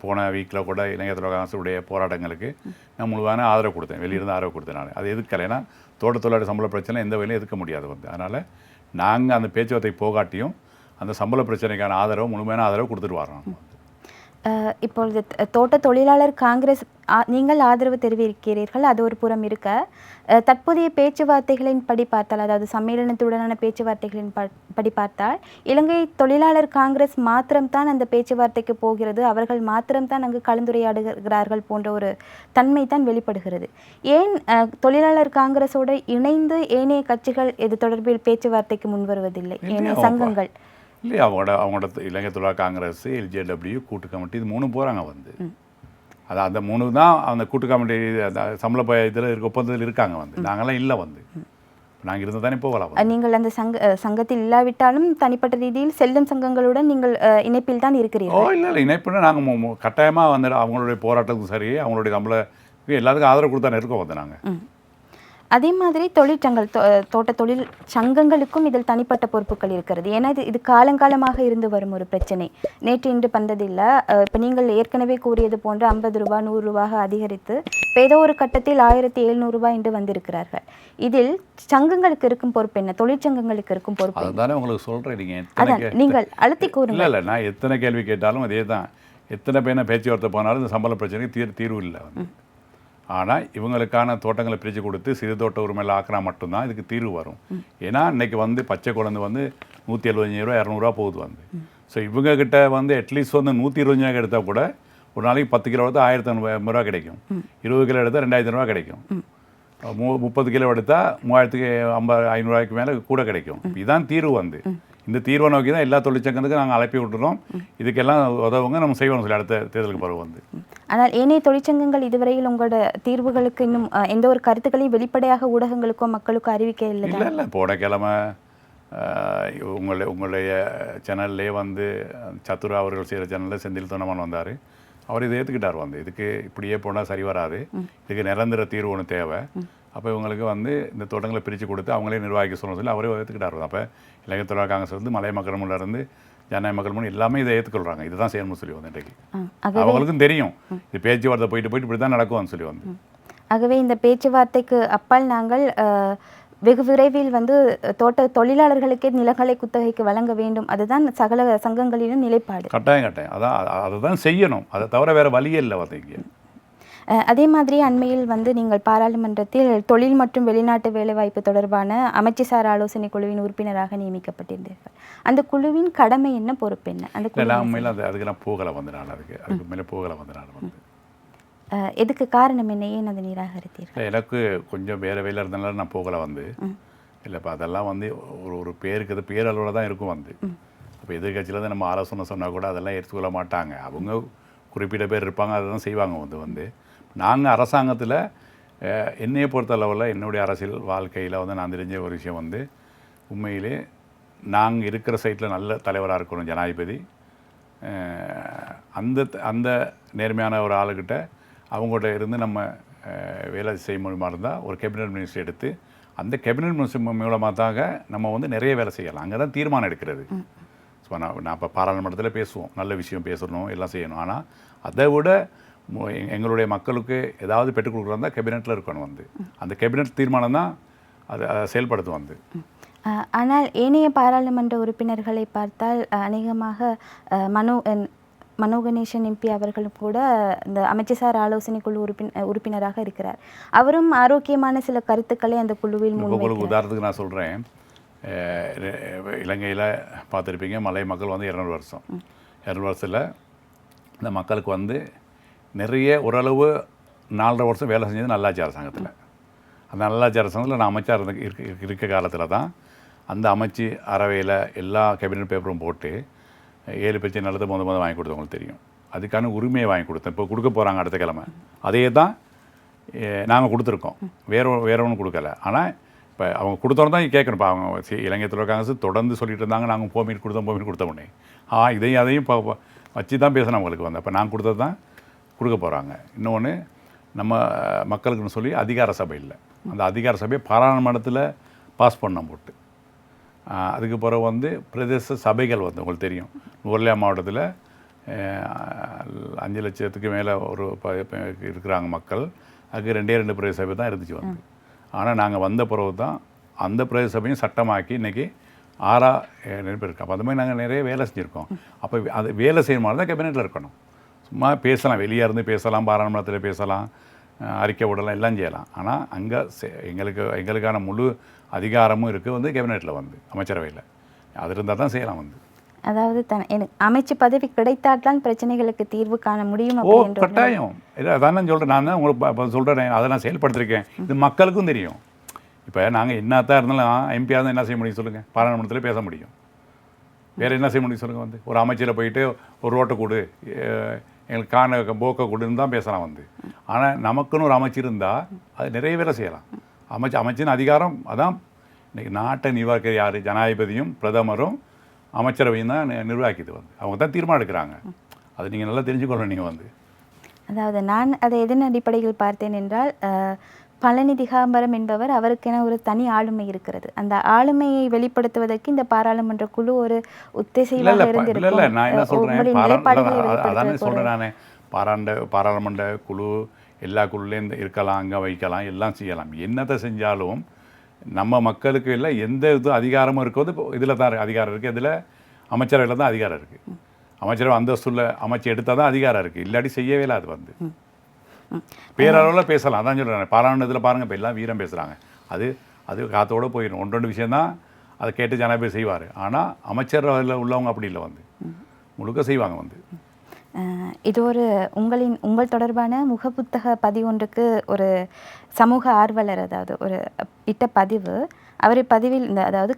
போன வீக்கில் கூட இளைஞர் தொழிலாளர் காங்கிரஸுடைய போராட்டங்களுக்கு நான் முழுவான ஆதரவு கொடுத்தேன். வெளியிருந்து ஆதரவு கொடுத்தேன். நான் அதை எதிர்க்கலை. ஏன்னா தொழிலாளர் சம்பள பிரச்சனை எந்த வகையிலும் எதிர்க்க முடியாது வந்து. அதனால் நாங்கள் அந்த பேச்சுவார்த்தை போகாட்டியும் அந்த சம்பள பிரச்சனைக்கான ஆதரவு, முழுமையான ஆதரவு கொடுத்துட்டு வரோம். இப்பொழுது தோட்ட தொழிலாளர் காங்கிரஸ் நீங்கள் ஆதரவு தெரிவிக்கிறீர்கள், அது ஒரு புறம் இருக்க, தற்போதைய பேச்சுவார்த்தைகளின் படி பார்த்தால், அதாவது சம்மேளனத்துடனான பேச்சுவார்த்தைகளின் படி பார்த்தால் இலங்கை தொழிலாளர் காங்கிரஸ் மாத்திரம்தான் அந்த பேச்சுவார்த்தைக்கு போகிறது, அவர்கள் மாத்திரம்தான் அங்கு கலந்துரையாடுகிறார்கள் போன்ற ஒரு தன்மை தான் வெளிப்படுகிறது. ஏன் தொழிலாளர் காங்கிரஸோடு இணைந்து ஏனைய கட்சிகள் இது தொடர்பில் பேச்சுவார்த்தைக்கு முன்வருவதில்லை, ஏனைய சங்கங்கள்? இல்லையா, அவங்களோட இளைஞர் தொழிலாளர் காங்கிரஸ், LJW கூட்டு கமிட்டி, இது 3 போகிறாங்க வந்து. அந்த 3 தான் அந்த கூட்டு கமிட்டி சம்பள இதில் ஒப்பந்தத்தில் இருக்காங்க வந்து. நாங்களாம் இல்லை வந்து. நாங்கள் இருந்தால் தானே போகலாம். நீங்கள் அந்த சங்கத்தில் இல்லாவிட்டாலும் தனிப்பட்ட ரீதியில் செல்லும் சங்கங்களுடன் நீங்கள் இணைப்பில் தான் இருக்கிறீர்கள்? இல்லை இணைப்புன்னா நாங்கள் கட்டாயமாக வந்து அவங்களுடைய போராட்டத்துக்கும் சரி, அவங்களுடைய சம்பள எல்லாத்துக்கும் ஆதரவு கொடுத்தானே இருக்கோம் வந்து நாங்கள். அதே மாதிரி தோட்ட தொழில் சங்கங்களுக்கும் இதில் தனிப்பட்ட பொறுப்புகள் இருக்கிறது. ஏன்னா இது காலங்காலமாக இருந்து வரும் ஒரு பிரச்சனை, நேற்று இன்று பந்ததில்லை. இப்போ நீங்கள் ஏற்கனவே கூறியது போன்று 50 ரூபா 100 ரூபாக அதிகரித்து இப்போ ஏதோ ஒரு கட்டத்தில் 1700 ரூபாய் என்று வந்திருக்கிறார்கள். இதில் சங்கங்களுக்கு இருக்கும் பொறுப்பு என்ன, தொழிற்சங்கங்களுக்கு இருக்கும் பொறுப்பு? அதுதானே உங்களுக்கு சொல்கிறேன். அதான் நீங்கள் அழுத்தி கூறுங்க. இல்லை, நான் எத்தனை கேள்வி கேட்டாலும் அதே தான். எத்தனை பேர் பேச்சுவார்த்தை போனாலும் இந்த சம்பள பிரச்சனைக்கு தீர்வு இல்லை வந்து. ஆனால் இவங்களுக்கான தோட்டங்களை பிரித்து கொடுத்து சிறு தோட்ட உரிமையில் ஆக்கினா மட்டும்தான் இதுக்கு தீர்வு வரும். ஏன்னா இன்றைக்கி வந்து பச்சை குழந்தை வந்து 175 ரூபா 200 ரூபா போகுது வந்து. ஸோ இவங்கக்கிட்ட வந்து அட்லீஸ்ட் வந்து 125 எடுத்தால் கூட ஒரு நாளைக்கு 10 கிலோ எடுத்தால் 1500 ரூபா கிடைக்கும். 20 கிலோ எடுத்தால் 2500 ரூபா கிடைக்கும். 30 கிலோ எடுத்தால் 3500 ரூபாய்க்கு மேலே கூட கிடைக்கும். இதுதான் தீர்வு வந்து. இந்த தீர்வை நோக்கி தான் எல்லா தொழிற்சங்கத்துக்கும் நாங்கள் அழைப்பி விட்டுறோம். இதுக்கெல்லாம் உதவுங்க, நம்ம செய்வோம் சொல்லி அடுத்த தேர்தலுக்கு பிறகு வந்து. ஆனால் ஏனைய தொழிற்சங்கங்கள் இதுவரையில் உங்களோட தீர்வுகளுக்கு இன்னும் எந்த ஒரு கருத்துக்களையும் வெளிப்படையாக ஊடகங்களுக்கோ மக்களுக்கோ அறிவிக்க இல்லை. இல்லை, போன கிழமை உங்களுடைய சேனல்லே வந்து சத்துரா அவர்கள் செய்கிற சேனலில் செந்தில் தொண்டமான் வந்தார். அவர் இதை ஏற்றுக்கிட்டார் வந்து. இதுக்கு இப்படியே போனால் சரி வராது, இதுக்கு நிரந்தர தீர்வு ஒன்று தேவை. அப்போ இவங்களுக்கு வந்து இந்த தோட்டங்களை பிரித்து கொடுத்து அவங்களே நிர்வாகிக்க சொல்லணும் சொல்லி அவரே ஏற்றுக்கிட்டார். அப்போ இளைஞர் தொழிலாளர் காங்கிரஸ் வந்து மலை மக்கள் முன்னிலிருந்து ஜனநாயக மக்கள் முன் எல்லாமே இதை ஏற்றுக்கொள்கிறாங்க. இதுதான் செய்யணும்னு சொல்லி வந்து இன்றைக்கு அவங்களுக்கும் தெரியும். இது பேச்சுவார்த்தை போயிட்டு இப்படி தான் நடக்கும்னு சொல்லி வந்து. ஆகவே இந்த பேச்சுவார்த்தைக்கு அப்பால் நாங்கள் வெகு விரைவில் வந்து தோட்ட தொழிலாளர்களுக்கே நிலங்களை குத்தகைக்கு வழங்க வேண்டும், அதுதான் சகல சங்கங்களிலும் நிலைப்பாடு. கட்டாயம் அதான் அதை தான் செய்யணும், அதை தவிர வேறு வழியே இல்லை வந்தீங்க. அதே மாதிரி அண்மையில் வந்து நீங்கள் பாராளுமன்றத்தில் தொழில் மற்றும் வெளிநாட்டு வேலைவாய்ப்பு தொடர்பான அமைச்சுசார் ஆலோசனை குழுவின் உறுப்பினராக நியமிக்கப்பட்டிருந்தீர்கள். அந்த குழுவின் கடமை என்ன, பொறுப்பு என்ன? அந்த உண்மையில் அதுக்கு நான் போகலை வந்து நான் அதுக்கு மேலே போகலை வந்து நான் வந்து எதுக்கு காரணம் என்ன, ஏன் அதை நிராகரித்தீர்கள்? எனக்கு கொஞ்சம் வேறு வேலை இருந்தனால நான் போகலை வந்து. இல்லைப்பா அதெல்லாம் வந்து ஒரு பேருக்கு அது பேரளவில் தான் இருக்கும் வந்து. இப்போ எதிர்கட்சியில் தான் நம்ம ஆலோசனை சொன்னால் கூட அதெல்லாம் எடுத்துக்கொள்ள மாட்டாங்க, அவங்க குறிப்பிட்ட பேர் இருப்பாங்க, அதை தான் செய்வாங்க வந்து. நாங்கள் அரசாங்கத்தில் என்னையை பொறுத்தளவில் என்னுடைய அரசியல் வாழ்க்கையில் வந்து நான் தெரிஞ்ச ஒரு விஷயம் வந்து, உண்மையிலே நாங்கள் இருக்கிற சைட்டில் நல்ல தலைவராக இருக்கணும் ஜனாதிபதி. அந்த நேர்மையான ஒரு ஆளுக்கிட்ட அவங்கள்ட்ட இருந்து நம்ம வேலை செய்ய முடியுமா இருந்தால் ஒரு கேபினட் மினிஸ்டர் எடுத்து அந்த கேபினட் மினிஸ்டர் மூலமாக தாங்க நம்ம வந்து நிறைய வேலை செய்யலாம். அங்கே தான் தீர்மானம் எடுக்கிறது. ஸோ நான் இப்போ பாராளுமன்றத்தில் பேசுவோம், நல்ல விஷயம் பேசணும், எல்லாம் செய்யணும். ஆனால் அதை விட எங்களுடைய மக்களுக்கு ஏதாவது பெற்றுக் கொடுக்குறதா கேபினெட்டில் இருக்கணும் வந்து. அந்த கேபினெட் தீர்மானம் தான் அதை செயல்படுத்தும் வந்து. ஆனால் ஏனைய பாராளுமன்ற உறுப்பினர்களை பார்த்தால் அநேகமாக மனோ கணேசன் எம்பி அவர்களும் கூட இந்த அமைச்சர் ஆலோசனை குழு உறுப்பினராக இருக்கிறார். அவரும் ஆரோக்கியமான சில கருத்துக்களை அந்த குழுவில் முன்வைக்கிறார். உதாரணத்துக்கு நான் சொல்கிறேன், இலங்கையில் பார்த்துருப்பீங்க, மலை மக்கள் வந்து 200 வருஷம். 200 வருஷத்தில் இந்த மக்களுக்கு வந்து நிறைய ஓரளவு 4.5 வருஷம் வேலை செஞ்சது நல்லாட்சி அரசாங்கத்தில். அந்த நல்லாட்சி அரசாங்கத்தில் நான் அமைச்சர் இருக்க காலத்தில் தான் அந்த அமைச்சு அறவையில் எல்லா கேபினட் பேப்பரும் போட்டு 7 பேச்சு நல்லது மொதல் வாங்கி கொடுத்தவங்களுக்கு தெரியும். அதுக்கான உரிமையை வாங்கி கொடுத்தேன். இப்போ கொடுக்க போகிறாங்க அடுத்த கிழமை. அதே தான் நாங்கள் கொடுத்துருக்கோம், வேற ஒன்றும் கொடுக்கல. ஆனால் இப்போ அவங்க கொடுத்தோன்னு தான் கேட்கணும். இப்போ அவங்க இலங்கை தொழில் காங்கிரஸ் தொடர்ந்து சொல்லிட்டு இருந்தாங்க, நாங்கள் போமீட் கொடுத்த உடனே இதையும் அதையும் இப்போ வச்சு தான் பேசணும் அவங்களுக்கு வந்து. அப்போ நாங்கள் கொடுத்தது தான் கொடுக்க போகிறாங்க. இன்னொன்று, நம்ம மக்களுக்குன்னு சொல்லி அதிகார சபை இல்லை, அந்த அதிகார சபையை பாராளுமன்றத்தில் பாஸ் பண்ண போட்டு அதுக்கு பிறகு வந்து பிரதேச சபைகள் வந்து உங்களுக்கு தெரியும், நுவரெலியா மாவட்டத்தில் 5 லட்சத்துக்கு மேலே ஒரு இருக்கிறாங்க மக்கள். அதுக்கு 2 பிரதேச சபை தான் இருந்துச்சு வந்து. ஆனால் நாங்கள் வந்த பிறகு தான் அந்த பிரதேச சபையும் சட்டமாக்கி இன்றைக்கி 6 பேர் இருக்கோம். அப்போ அந்த மாதிரி நாங்கள் நிறைய வேலை செஞ்சுருக்கோம். அப்போ அது வேலை செய்யற மாதிரி தான் கேபினெட்டில் இருக்கணும். சும்மா பேசலாம், வெளியே இருந்து பேசலாம், பாராளுமன்றத்தில் பேசலாம், அறிக்கை விடலாம், எல்லாம் செய்யலாம். ஆனால் அங்கே எங்களுக்கான முழு அதிகாரமும் இருக்குது வந்து கேபினெட்டில் வந்து அமைச்சரவையில். அது இருந்தால் தான் செய்யலாம் வந்து. அதாவது எனக்கு அமைச்சு பதவி கிடைத்தால்தான் பிரச்சனைகளுக்கு தீர்வு காண முடியும். கட்டாயம். அதான் நான் சொல்கிறேன், நான் தான் உங்களுக்கு சொல்கிறேன், அதை நான் செயல்படுத்திருக்கேன். இது மக்களுக்கும் தெரியும். இப்போ நாங்கள் என்னத்தான் இருந்தாலும் எம்பியாக இருந்தால் என்ன செய்ய முடியும் சொல்லுங்கள், பாராளுமன்றத்தில் பேச முடியும். வேறு என்ன செய்ய முடியும் சொல்லுங்கள் வந்து. ஒரு அமைச்சரை போயிட்டு ஒரு ரோட்டை கொடு, எங்களுக்கு காண போக்க கொடுன்னு தான் பேசலாம் வந்து. ஆனால் நமக்குன்னு ஒரு அமைச்சர் இருந்தால் அது நிறைய வேலை செய்யலாம். அமைச்சின் அதிகாரம் அதான். இன்றைக்கி நாட்டை நிர்வாகிக்கிற யார்? ஜனாதிபதியும் பிரதமரும் அமைச்சரவையும் தான் நிர்வாகிக்குது வந்து. அவங்க தான் தீர்மானம் எடுக்கிறாங்க. அது நீங்கள் நல்லா தெரிஞ்சுக்கொள்ளணும். நீங்கள் வந்து அதாவது நான் அதை எதன் அடிப்படையில் பார்த்தேன் என்றால், பழனி திகாம்பரம் என்பவர், அவருக்கென ஒரு தனி ஆளுமை இருக்கிறது. அந்த ஆளுமையை வெளிப்படுத்துவதற்கு இந்த பாராளுமன்ற குழு ஒரு உத்தேசமாக இருந்திருக்கும். இல்லை, நான் என்ன சொல்கிறேன், அதானே சொல்கிறேன் நானே. பாராளுமன்ற குழு எல்லா குழுலேயும் இருக்கலாம், அங்கே வைக்கலாம், எல்லாம் செய்யலாம். என்னத்தை செஞ்சாலும் நம்ம மக்களுக்கு இல்லை எந்த இது அதிகாரமும் இருக்கிறது இதில் தான் அதிகாரம் இருக்குது. இதில் அமைச்சரவையில் தான் அதிகாரம் இருக்குது. அமைச்சரவை அந்தஸ்துள்ள அமைச்சு எடுத்தால் தான் அதிகாரம் இருக்குது, இல்லாட்டி செய்யவே இல்லை. அது வந்து பேரளவில் பேசலாம். அதான் சொல்கிறேன், பாராளுமன்றத்தில் பாருங்கள், இப்போ எல்லாம் வீரம் பேசுகிறாங்க. அது காத்தோடு போயிடும். 1-2 விஷயந்தான் அதை கேட்டு ஜனாதிபதி செய்வார். ஆனால் அமைச்சரவையில் உள்ளவங்க அப்படி இல்லை வந்து, முழுக்க செய்வாங்க வந்து. இது ஒரு உங்கள் தொடர்பான முகப்புத்தக பதிவொன்றுக்கு ஒரு சமூக ஆர்வலர் அதாவது ஒரு இட்ட பதிவு. அவர் பதிவில் அதாவது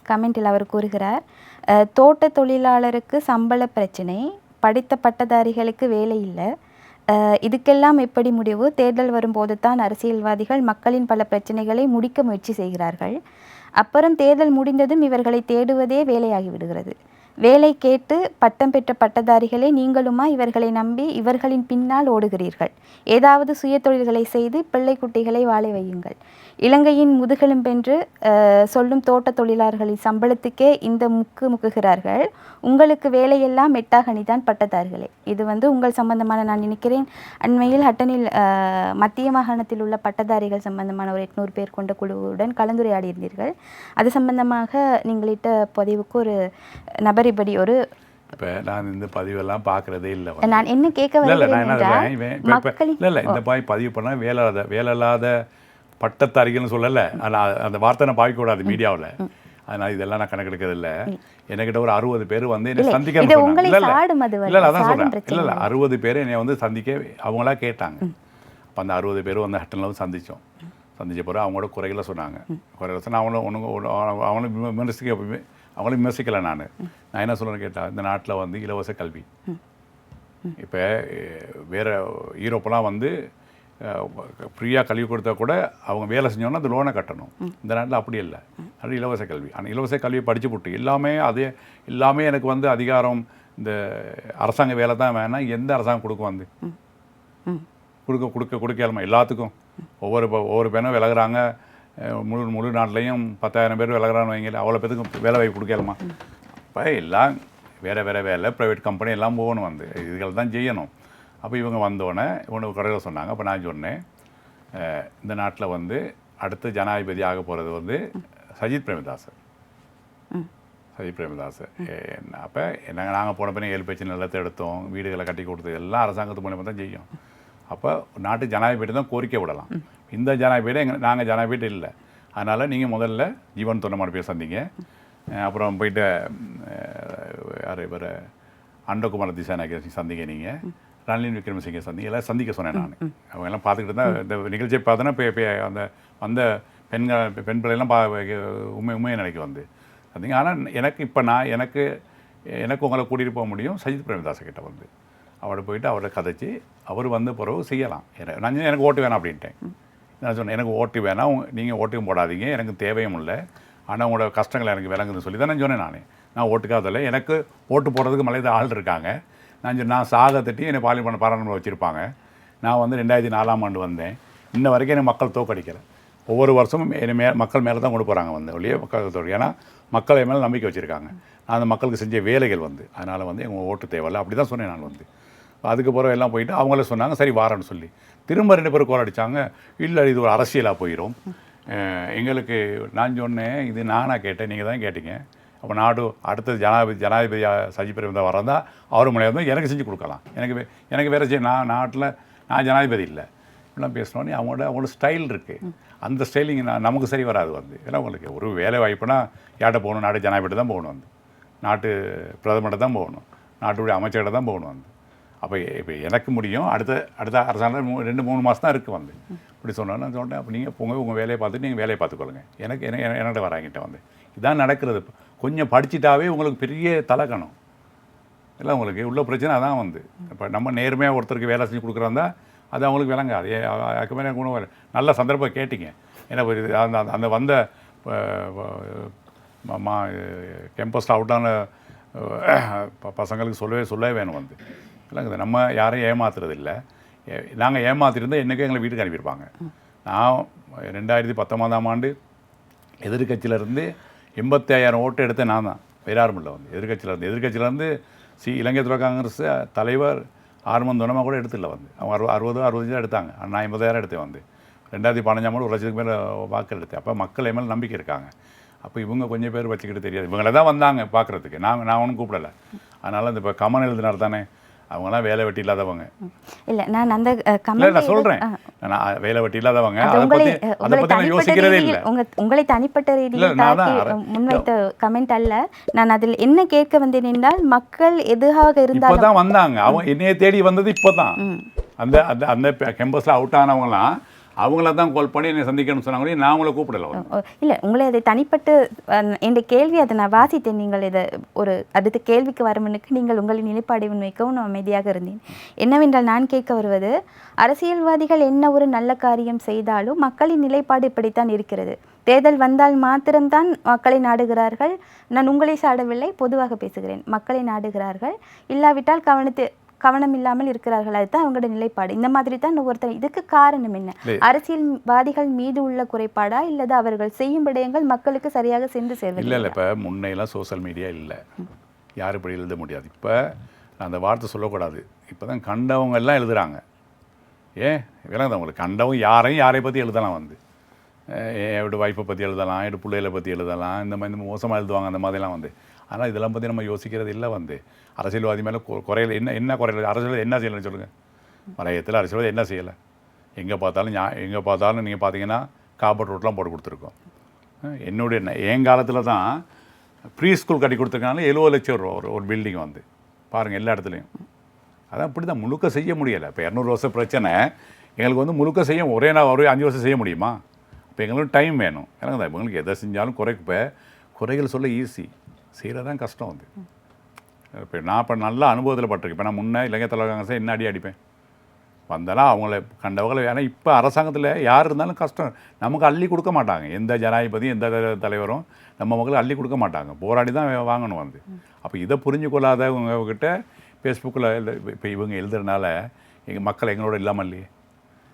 கமெண்டில் அவர் கூறுகிறார், தோட்ட தொழிலாளருக்கு சம்பள பிரச்சனை, படித்த பட்டதாரிகளுக்கு வேலை இல்லை, இதுக்கெல்லாம் எப்படி முடிவு? தேர்தல் வரும்போது தான் அரசியல்வாதிகள் மக்களின் பல பிரச்சனைகளை முடிக்க முயற்சி செய்கிறார்கள். அப்புறம் தேர்தல் முடிந்ததும் இவர்களை தேடுவதே வேலையாகி விடுகிறது. வேலை கேட்டு பட்டம் பெற்ற பட்டதாரிகளே நீங்களுமா இவர்களை நம்பி இவர்களின் பின்னால் ஓடுகிறீர்கள்? ஏதாவது சுய தொழில்களை செய்து பிள்ளை குட்டிகளை வாழ வையுங்கள். இலங்கையின் முதுகெலும்பென்று சொல்லும் தோட்ட தொழிலாளர்களின் சம்பளத்துக்கே இந்த முக்குகிறார்கள். உங்களுக்கு வேலையெல்லாம் மெட்டாகனிதான் பட்டதாரிகளே. இது உங்கள் சம்பந்தமான நான் நினைக்கிறேன் அண்மையில் ஹட்டனில் மத்திய மாகாணத்தில் உள்ள பட்டதாரிகள் சம்பந்தமான ஒரு 800 பேர் கொண்ட குழுவுடன் கலந்துரையாடி இருந்தீர்கள். அது சம்பந்தமாக நீங்களிட்ட பதிவுக்கு ஒரு நபரிபடி ஒரு இப்போ நான் இந்த பதிவெல்லாம் பார்க்குறதே இல்லை. நான் என்ன கேட்க வரேன் இந்த பதிவு பண்ணால் வேலையில்லாத பட்டத்தாரிகள்னு சொல்லலை. ஆனால் அந்த வார்த்தை நான் பார்க்கக்கூடாது மீடியாவில். அதனால் இதெல்லாம் நான் கணக்கெடுக்கிறது இல்லை. என்கிட்ட ஒரு 60 பேர் என்னை சந்திக்க இல்லை அதான் சொல்கிறேன். இல்லை 60 பேர் என்னை சந்திக்க அவங்களா கேட்டாங்க. அப்போ அந்த 60 பேர் ஹட்டனில் சந்தித்தோம். சந்திச்ச பிறகு அவங்களோட குறைகளை சொன்னாங்க. குறைகளை சொன்னால் அவங்களும் விமர்சிக்கலை. நான் என்ன சொல்கிறேன்னு கேட்டால், இந்த நாட்டில் இலவச கல்வி. இப்போ வேறு யூரோப்பெலாம் ஃப்ரீயாக கல்வி கொடுத்தா கூட அவங்க வேலை செஞ்சோன்னா அந்த லோனை கட்டணும். இந்த நாட்டில் அப்படி இல்லை. அது இலவச கல்வி. ஆனால் இலவச கல்வியை படித்து போட்டு எல்லாமே எனக்கு அதிகாரம் இந்த அரசாங்க வேலை தான் வேணாம். எந்த அரசாங்கம் கொடுக்கும் கொடுக்கலாமா எல்லாத்துக்கும்? ஒவ்வொரு பேரும் விலகுறாங்க. முழு நாட்டிலையும் 10,000 பேர் விலகிறான்னு வைங்களேன். அவ்வளோ பேருக்கு வேலை வாய்ப்பு கொடுக்கலாமா? இப்போ எல்லாம் வேறு வேலை ப்ரைவேட் கம்பெனி எல்லாம் போகணும். இதுகள் தான் செய்யணும். அப்போ இவங்க வந்தோடனே இவனுக்கு கடையில் சொன்னாங்க. அப்போ நான் சொன்னேன், இந்த நாட்டில் அடுத்த ஜனாதிபதி ஆக போகிறது சஜித் பிரேமதாஸ். அப்போ நாங்கள் போன பிறகு 7 பேச்சு நிலத்தை எடுத்தோம், வீடுகளை கட்டி கொடுத்தது எல்லாம் அரசாங்கத்து மூலமாக தான் செய்யும். அப்போ நாட்டு ஜனாதிபதி தான் கோரிக்கை விடலாம். இந்த ஜனாதிபதி நாங்கள் ஜனாதிபதி இல்லை. அதனால் நீங்கள் முதல்ல ஜீவன் தொண்டமாடு போய் சந்திங்க. அப்புறம் போயிட்டு யார் இவர் அண்டகுமார் திசாநாயகரை சந்திங்க. நீங்கள் ரணில் விக்ரமசிங்கே சந்திங்க. எல்லாம் சந்திக்க சொன்னேன் நான். அவங்க எல்லாம் பார்த்துக்கிட்டு தான் இந்த நிகழ்ச்சியை பார்த்தோன்னா அந்த வந்த பெண் பிள்ளைலாம் உண்மையை நினைக்க சந்திங்க. ஆனால் எனக்கு உங்களை கூட்டிகிட்டு போக முடியும் சஜித் பிரேமதாசக்கிட்ட அவரை போயிட்டு அவரை கதைச்சி அவர் பிறகு செய்யலாம். எனக்கு ஓட்டு வேணாம் அப்படின்ட்டேன். நான் சொன்னேன், எனக்கு ஓட்டு வேணாம், நீங்கள் ஓட்டுக்கும் போடாதீங்க, எனக்கு தேவையும் இல்லை. ஆனால் உங்களோட கஷ்டங்கள் எனக்கு விளங்குதுன்னு சொல்லி தான் நான் சொன்னேன். நான் ஓட்டுக்காக இல்லை, எனக்கு ஓட்டு போடுறதுக்கு மலையில் ஆள் இருக்காங்க. நான் சாக தட்டி என்னை பாராளுமன்றம் வச்சுருப்பாங்க. நான் 2004ஆம் ஆண்டு வந்தேன். இன்ன வரைக்கும் எனக்கு மக்கள் தோக்கடிக்கலை. ஒவ்வொரு வருஷமும் என்னை மக்கள் மேலே தான் கொண்டு போகிறாங்க ஒழிய மக்கள் தோற்க. ஏன்னா மக்கள் என் மேலே நம்பிக்கை வச்சுருக்காங்க. நான் அந்த மக்களுக்கு செஞ்ச வேலைகள் அதனால் எங்கள் ஓட்டு தேவையில்லை அப்படி தான் சொன்னேன். நான் அதுக்கு பிறகு எல்லாம் போயிட்டு அவங்களே சொன்னாங்க சரி வாரன்னு சொல்லி. திரும்ப 2 பேர் கோல் அடித்தாங்க. இல்லை இது ஒரு அரசியலாக போயிடும் எங்களுக்கு. நான் சொன்னேன், இது நானாக கேட்டேன், நீங்கள் தான் கேட்டீங்க. அப்போ நாடு அடுத்தது ஜனாதிபதி சஜித் பிரேமதாஸ் வரந்தா அவர் மூலியமாக எனக்கு செஞ்சு கொடுக்கலாம். எனக்கு வேறு நாட்டில் நான் ஜனாதிபதி இல்லை இப்படிலாம் பேசினோன்னே அவங்களோட ஸ்டைல் இருக்குது. அந்த ஸ்டைலிங் நமக்கு சரி வராது. ஏன்னா உங்களுக்கு ஒரு வேலை வாய்ப்புனா யார்கிட்ட போகணும்? நாட்டு ஜனாதிபதி தான் போகணும். நாட்டு பிரதமர்கிட்ட தான் போகணும். நாட்டுடைய அமைச்சர்கிட்ட தான் போகணும். அப்போ இப்போ எனக்கு முடியும். அடுத்த அரசாங்கம் 2-3 மாதம் தான் இருக்குது. இப்படி சொன்னோன்னு நான் சொன்னேன், அப்போ நீங்கள் உங்கள் வேலையை பார்த்துட்டு நீங்கள் வேலையை பார்த்துக்கொள்ளுங்க. என்னோட வராங்கிட்ட இதான் நடக்கிறது. கொஞ்சம் படிச்சுட்டாவே உங்களுக்கு பெரிய தலைக்கணும் எல்லாம். உங்களுக்கு உள்ள பிரச்சனை அதான் இப்போ நம்ம நேர்மையாக ஒருத்தருக்கு வேலை செஞ்சு கொடுக்குறாந்தா அது அவங்களுக்கு விளங்காது. அதுக்குமே கூட நல்ல சந்தர்ப்பம் கேட்டிங்க. ஏன்னா அந்த வந்த கேம்பஸில் அவுட்டான பசங்களுக்கு சொல்லவே வேணும். இல்லைங்க, நம்ம யாரையும் ஏமாத்துறது இல்லை. நாங்கள் ஏமாத்திருந்தால் என்றைக்கும் எங்களை வீட்டுக்கு அனுப்பியிருப்பாங்க. நான் 2019ஆம் ஆண்டு எதிர்கட்சியிலேருந்து 85,000 ஓட்டு எடுத்தேன். நான் தான், வேறு யாரும் இல்லை. எதிர்கட்சியிலேருந்து இலங்கை தொழில் காங்கிரஸ் தலைவர் ஆர்மந்தோனமாக கூட எடுத்துல அவங்க 60 எடுத்தாங்க. நான் 80,000 எடுத்தேன். 2015ஆம் ஆண்டு 1 லட்சத்துக்கு மேலே வாக்கு எடுத்தேன். அப்போ மக்கள் என் மேலே நம்பிக்கை இருக்காங்க. அப்போ இவங்க கொஞ்சம் பேர் வச்சுக்கிட்டு தெரியாது. இவங்கள தான் வந்தாங்க பார்க்குறதுக்கு. நான் ஒன்றும் கூப்பிடலை. அதனால் இந்த இப்போ கமன் எழுதினார் தானே, அவங்களாம் வேலை வெட்டி இல்லாதவங்க. இல்லை நான் அந்த நான் சொல்கிறேன், நான் வேலை வெட்டி இல்லாதவங்க. அதை பற்றி நான் யோசிக்கிறதே இல்லை. உங்களை தனிப்பட்ட ரீதியில் முன்வைத்த கமெண்ட் அல்ல. நான் அதில் என்ன கேட்க வந்தேன் என்றால், மக்கள் எதுவாக இருந்தாலும் இப்போ தான் வந்தாங்க. அவங்க என்னையை தேடி வந்தது இப்போ தான். அந்த கேம்பஸில் அவுட் ஆனவங்களாம் அவங்கள தான் கால் பண்ணி என்னை சந்திக்கணும்னு சொன்னாங்களே, நான் உங்களை கூப்பிடல வந்து. இல்லை உங்களை அதை தனிப்பட்டு என் கேள்வி அதை நான் வாசித்தேன். நீங்கள் இதை ஒரு அடுத்த கேள்விக்கு வருமுன்னுக்கு நீங்கள் உங்களின் நிலைப்பாடை முன்வைக்கவும் நான் அமைதியாக இருந்தேன். என்னவென்றால் நான் கேட்க வருவது, அரசியல்வாதிகள் என்ன ஒரு நல்ல காரியம் செய்தாலும் மக்களின் நிலைப்பாடு இப்படித்தான் இருக்கிறது. தேர்தல் வந்தால் மாத்திரம்தான் மக்களை நாடுகிறார்கள். நான் உங்களை சாடவில்லை, பொதுவாக பேசுகிறேன். மக்களை நாடுகிறார்கள், இல்லாவிட்டால் கவனம் இல்லாமல் இருக்கிறார்கள். அதுதான் அவங்களோட நிலைப்பாடு. இந்த மாதிரி தான் ஒவ்வொருத்தர். இதுக்கு காரணம் என்ன? அரசியல்வாதிகள் மீது உள்ள குறைபாடா இல்லது அவர்கள் செய்யும் விடயங்கள் மக்களுக்கு சரியாக சென்று சேர்வது? இல்லை இப்போ முன்னையெல்லாம் சோசியல் மீடியா இல்லை, யாரும் இப்படி எழுத முடியாது. இப்போ நான் அந்த வார்த்தை சொல்லக்கூடாது. இப்போ தான் கண்டவங்க எல்லாம் எழுதுகிறாங்க. ஏன் விளங்குது அவங்களுக்கு? கண்டவங்க யாரையும் பற்றி எழுதலாம் வந்து, என்னோட ஒய்ஃபை பற்றி எழுதலாம், என்னோட பிள்ளைகளை பற்றி எழுதலாம், இந்த மாதிரி மோசமாக எழுதுவாங்க அந்த மாதிரிலாம் வந்து. ஆனால் இதெல்லாம் பற்றி நம்ம யோசிக்கிறது இல்லை வந்து. அரசியல்வாதி மேலே குறையில் என்ன குறையில்? அரசியல்வாதி என்ன செய்யலைன்னு சொல்லுங்கள். மலையத்தில் அரசியல்வாதி என்ன செய்யலை? எங்கே பார்த்தாலும் நீங்கள் பார்த்தீங்கன்னா காப்பர் ரோட்லாம் போட்டு கொடுத்துருக்கோம். என் காலத்தில் தான் ப்ரீ ஸ்கூல் கட்டி கொடுத்துருக்கனால 70 லட்சம் ரூபா ஒரு பில்டிங் வந்து பாருங்கள் எல்லா இடத்துலையும். அதான் இப்படி தான் முழுக்க செய்ய முடியலை. இப்போ 200 வருஷம் பிரச்சனை எங்களுக்கு வந்து முழுக்க செய்ய ஒரே 5 வருஷம் செய்ய முடியுமா? இப்போ எங்களுக்கு டைம் வேணும். எனக்கு தான் இவங்களுக்கு எதை செஞ்சாலும் குறைகள் சொல்ல ஈஸி, செய்கிறதான் கஷ்டம் வந்து. இப்போ நான் இப்போ நல்ல அனுபவத்தில் பட்டிருக்கேன். இப்போ நான் முன்னே இலங்கை தலைவர் காங்கிரஸை என்ன அடிப்பேன் வந்தாலும் அவங்கள கண்டவங்களை. ஏன்னா இப்போ அரசாங்கத்தில் யார் இருந்தாலும் கஷ்டம். நமக்கு அள்ளி கொடுக்க மாட்டாங்க. எந்த ஜனாதிபதியும் எந்த தலைவரும் நம்ம மக்களை அள்ளி கொடுக்க மாட்டாங்க. போராடி தான் வாங்கணும் வந்து. அப்போ இதை புரிஞ்சு கொள்ளாதவங்கக்கிட்ட ஃபேஸ்புக்கில் இப்போ இவங்க எழுதுறதுனால எங்கள் மக்கள் எங்களோட இல்லாமல் இல்லையே.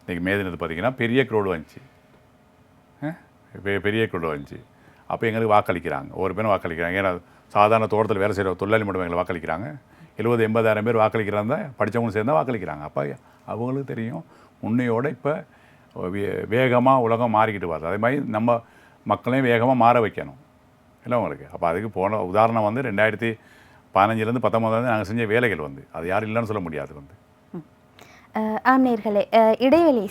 இன்றைக்கி மேதினது பார்த்திங்கன்னா பெரிய க்ரௌடு வந்துச்சு, பெரிய க்ரௌடு வந்துச்சு. அப்போ எங்களுக்கு வாக்களிக்கிறாங்க, ஒரு பேரும் வாக்களிக்கிறாங்க. ஏன்னா சாதாரண தோட்டத்தில் வேலை செய்கிற தொழிலாளி மட்டும் எங்களை வாக்களிக்கிறாங்க. 70-80 பேர் வாக்களிக்கிறாங்க, படித்தவங்களும் சேர்ந்தால் வாக்களிக்கிறாங்க. அப்போ அவங்களுக்கு தெரியும் முன்னையோட இப்போ வேகமாக உலகம் மாறிக்கிட்டு வருது. அதே மாதிரி நம்ம மக்களையும் வேகமாக மாற வைக்கணும் இல்லை உங்களுக்கு. அப்போ அதுக்கு போன உதாரணம் வந்து 2015 19 நாங்கள் செஞ்ச வேலைகள் வந்து அது யாரும் இல்லைன்னு சொல்ல முடியாது வந்து. ஆம் நேயர்களே,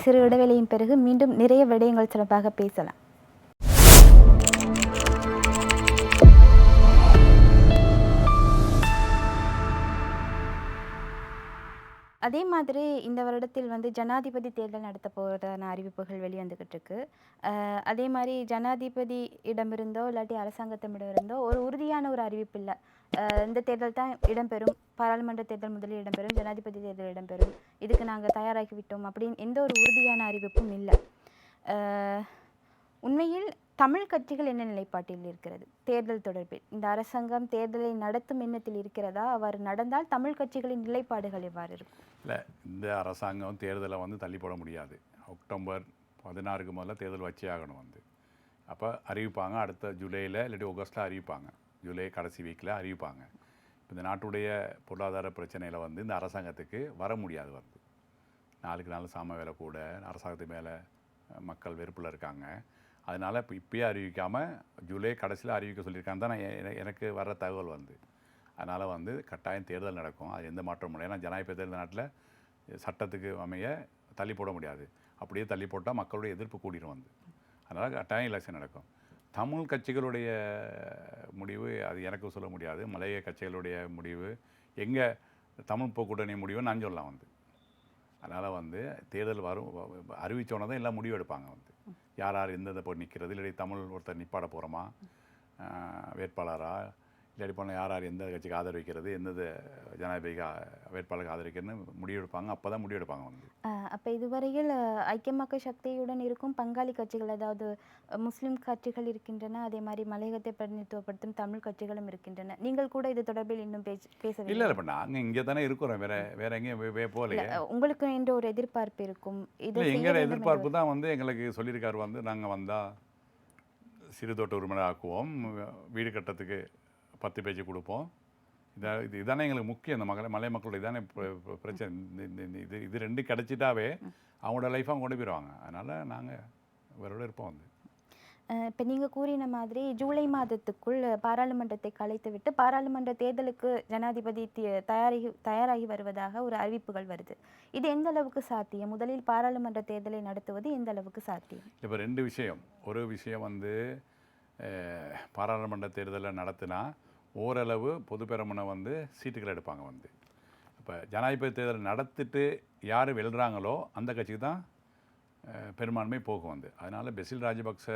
சிறு இடைவெளியின் பிறகு மீண்டும் நிறைய விடயங்கள் சிறப்பாக பேசலாம். அதே மாதிரி இந்த வருடத்தில் வந்து ஜனாதிபதி தேர்தல் நடத்த போகிறதான அறிவிப்புகள் வெளிவந்துக்கிட்டு இருக்கு. அதே மாதிரி ஜனாதிபதி இடமிருந்தோ இல்லாட்டி அரசாங்கத்திடமிருந்தோ ஒரு உறுதியான ஒரு அறிவிப்பு இல்லை. இந்த தேர்தல் தான் இடம்பெறும், பாராளுமன்ற தேர்தல் முதலில் இடம்பெறும், ஜனாதிபதி தேர்தல் இடம்பெறும், இதுக்கு நாங்கள் தயாராகிவிட்டோம் அப்படின்னு எந்த ஒரு உறுதியான அறிவிப்பும் இல்லை. உண்மையில் தமிழ் கட்சிகள் என்ன நிலைப்பாட்டில் இருக்கிறது தேர்தல் தொடர்பில்? இந்த அரசாங்கம் தேர்தலை நடத்தும் எண்ணத்தில் இருக்கிறதா? அவ்வாறு நடந்தால் தமிழ் கட்சிகளின் நிலைப்பாடுகள் எவ்வாறு இருக்கும்? இல்லை, இந்த அரசாங்கம் தேர்தலை வந்து தள்ளி போட முடியாது. அக்டோபர் 16க்கு முதல்ல தேர்தல் வச்சே ஆகணும் வந்து. அப்போ அறிவிப்பாங்க, அடுத்த ஜூலையில் இல்லாட்டி ஆகஸ்ட்டில் அறிவிப்பாங்க, ஜூலை கடைசி வீக்கில் அறிவிப்பாங்க. இந்த நாட்டுடைய பொருளாதார பிரச்சனையில் வந்து இந்த அரசாங்கத்துக்கு வர முடியாது வந்து. நாளுக்கு நாள் சாம வேலை கூட, அரசாங்கத்து மேலே மக்கள் வெறுப்பில் இருக்காங்க. அதனால் இப்போ இப்போயே அறிவிக்காமல் ஜூலை கடைசியில் அறிவிக்க சொல்லியிருக்காங்க தான் எனக்கு வர்ற தகவல் வந்து. அதனால் வந்து கட்டாயம் தேர்தல் நடக்கும், அது எந்த மாற்றமும் முடியாது. ஏன்னா ஜனாதிபதி தேர்தல் நாட்டில் சட்டத்துக்கு அமைய தள்ளி போட முடியாது. அப்படியே தள்ளி போட்டால் மக்களுடைய எதிர்ப்பு கூடிரும் வந்து. அதனால் கட்டாயம் எலெக்ஷன் நடக்கும். தமிழ் கட்சிகளுடைய முடிவு அது எனக்கு சொல்ல முடியாது. மலைய கட்சிகளுடைய முடிவு எங்கே தமிழ் கூட்டணி முடிவுன்னு நான் சொல்லலாம் வந்து. அதனால் வந்து தேர்தல் அறிவித்தோன்னே தான் எல்லாம் முடிவு எடுப்பாங்க வந்து. யார் எந்தெந்த போய் நிற்கிறது, இல்லாட்டி தமிழ் ஒருத்தர் நிப்பாட போகிறோமா வேட்பாளரா, இல்லாட்டி போனால் யார் எந்த கட்சிக்கு ஆதரவிக்கிறது, எந்தெந்த ஜனாதிபதிக்கு வேட்பாளருக்கு ஆதரிக்கிறதுன்னு முடிவெடுப்பாங்க. அப்போ தான் முடிவெடுப்பாங்க வந்து. அப்போ இதுவரையில் ஐக்கிய மக்கள் சக்தியுடன் இருக்கும் பங்காளி கட்சிகள், அதாவது முஸ்லீம் கட்சிகள் இருக்கின்றன, அதே மாதிரி மலையகத்தை பிரதிநிதித்துவப்படுத்தும் தமிழ் கட்சிகளும் இருக்கின்றன. நீங்கள் கூட இது தொடர்பில் இன்னும் பேசவில்லை? இல்லை, இப்போ நாங்கள் இங்கே தானே இருக்கிறோம், வேற எங்கேயும் போகல. உங்களுக்கு என்ற ஒரு எதிர்பார்ப்பு இருக்கும். இது எங்களோட எதிர்பார்ப்பு தான் வந்து எங்களுக்கு சொல்லியிருக்காரு வந்து, நாங்கள் வந்தால் சிறுதோட்ட உரிமையாக ஆக்குவோம், வீடு கட்டத்துக்கு 10 பேஜ் கொடுப்போம். இதானே எங்களுக்கு முக்கியம். இந்த மலை மக்களுடைய இதானே பிரச்சனை. இது ரெண்டு கிடச்சிட்டாவே அவங்களோட லைஃப் அவங்க கொண்டு போயிடுவாங்க. அதனால் நாங்கள் இவரோட இருப்போம் வந்து. இப்போ நீங்கள் கூறின மாதிரி ஜூலை மாதத்துக்குள் பாராளுமன்றத்தை கலைத்து விட்டு பாராளுமன்ற தேர்தலுக்கு ஜனாதிபதி தயாராகி வருவதாக ஒரு அறிவிப்புகள் வருது. இது எந்த அளவுக்கு சாத்தியம்? முதலில் பாராளுமன்ற தேர்தலை நடத்துவது எந்த அளவுக்கு சாத்தியம்? இப்போ 2 விஷயம். ஒரு விஷயம் வந்து பாராளுமன்ற தேர்தலை நடத்தினா ஓரளவு பொதுப்பெருமனை வந்து சீட்டுகள் எடுப்பாங்க வந்து. இப்போ ஜனாதிபதி தேர்தலை நடத்திட்டு யார் வெல்றாங்களோ அந்த கட்சிக்கு தான் பெரும்பான்மை போகும் வந்து. அதனால் பெசில் ராஜபக்ச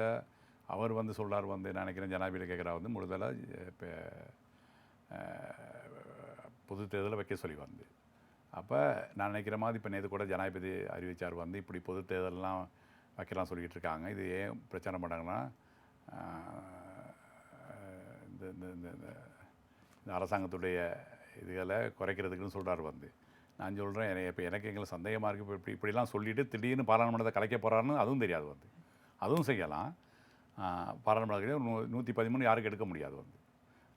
அவர் வந்து சொல்கிறார் வந்து, நான் நினைக்கிறேன் ஜனாதிபதி கேட்குறா வந்து முழுதலாக இப்போ பொது தேர்தலை வைக்க சொல்லி வந்து. அப்போ நான் நினைக்கிற மாதிரி இப்போ நேற்று கூட ஜனாதிபதி அறிவித்தார் வந்து இப்படி பொது தேர்தலெலாம் வைக்கலாம் சொல்லிக்கிட்டு இருக்காங்க. இது ஏன் பிரச்சனை பண்ணாங்கன்னா இந்த இந்த இந்த இந்த அரசாங்கத்துடைய இதுகளை குறைக்கிறதுக்குன்னு சொல்கிறார் வந்து. நான் சொல்கிறேன் இப்போ எனக்கு எங்களுக்கு சந்தேகமாக இருக்குது. இப்போ இப்படிலாம் சொல்லிவிட்டு திடீர்னு பாராளுமன்றத்தை கலைக்க போகிறாருன்னு அதுவும் தெரியாது வந்து. அதுவும் செய்யலாம். பாராளுமன்றத்தில் 113 யாருக்கு எடுக்க முடியாது வந்து.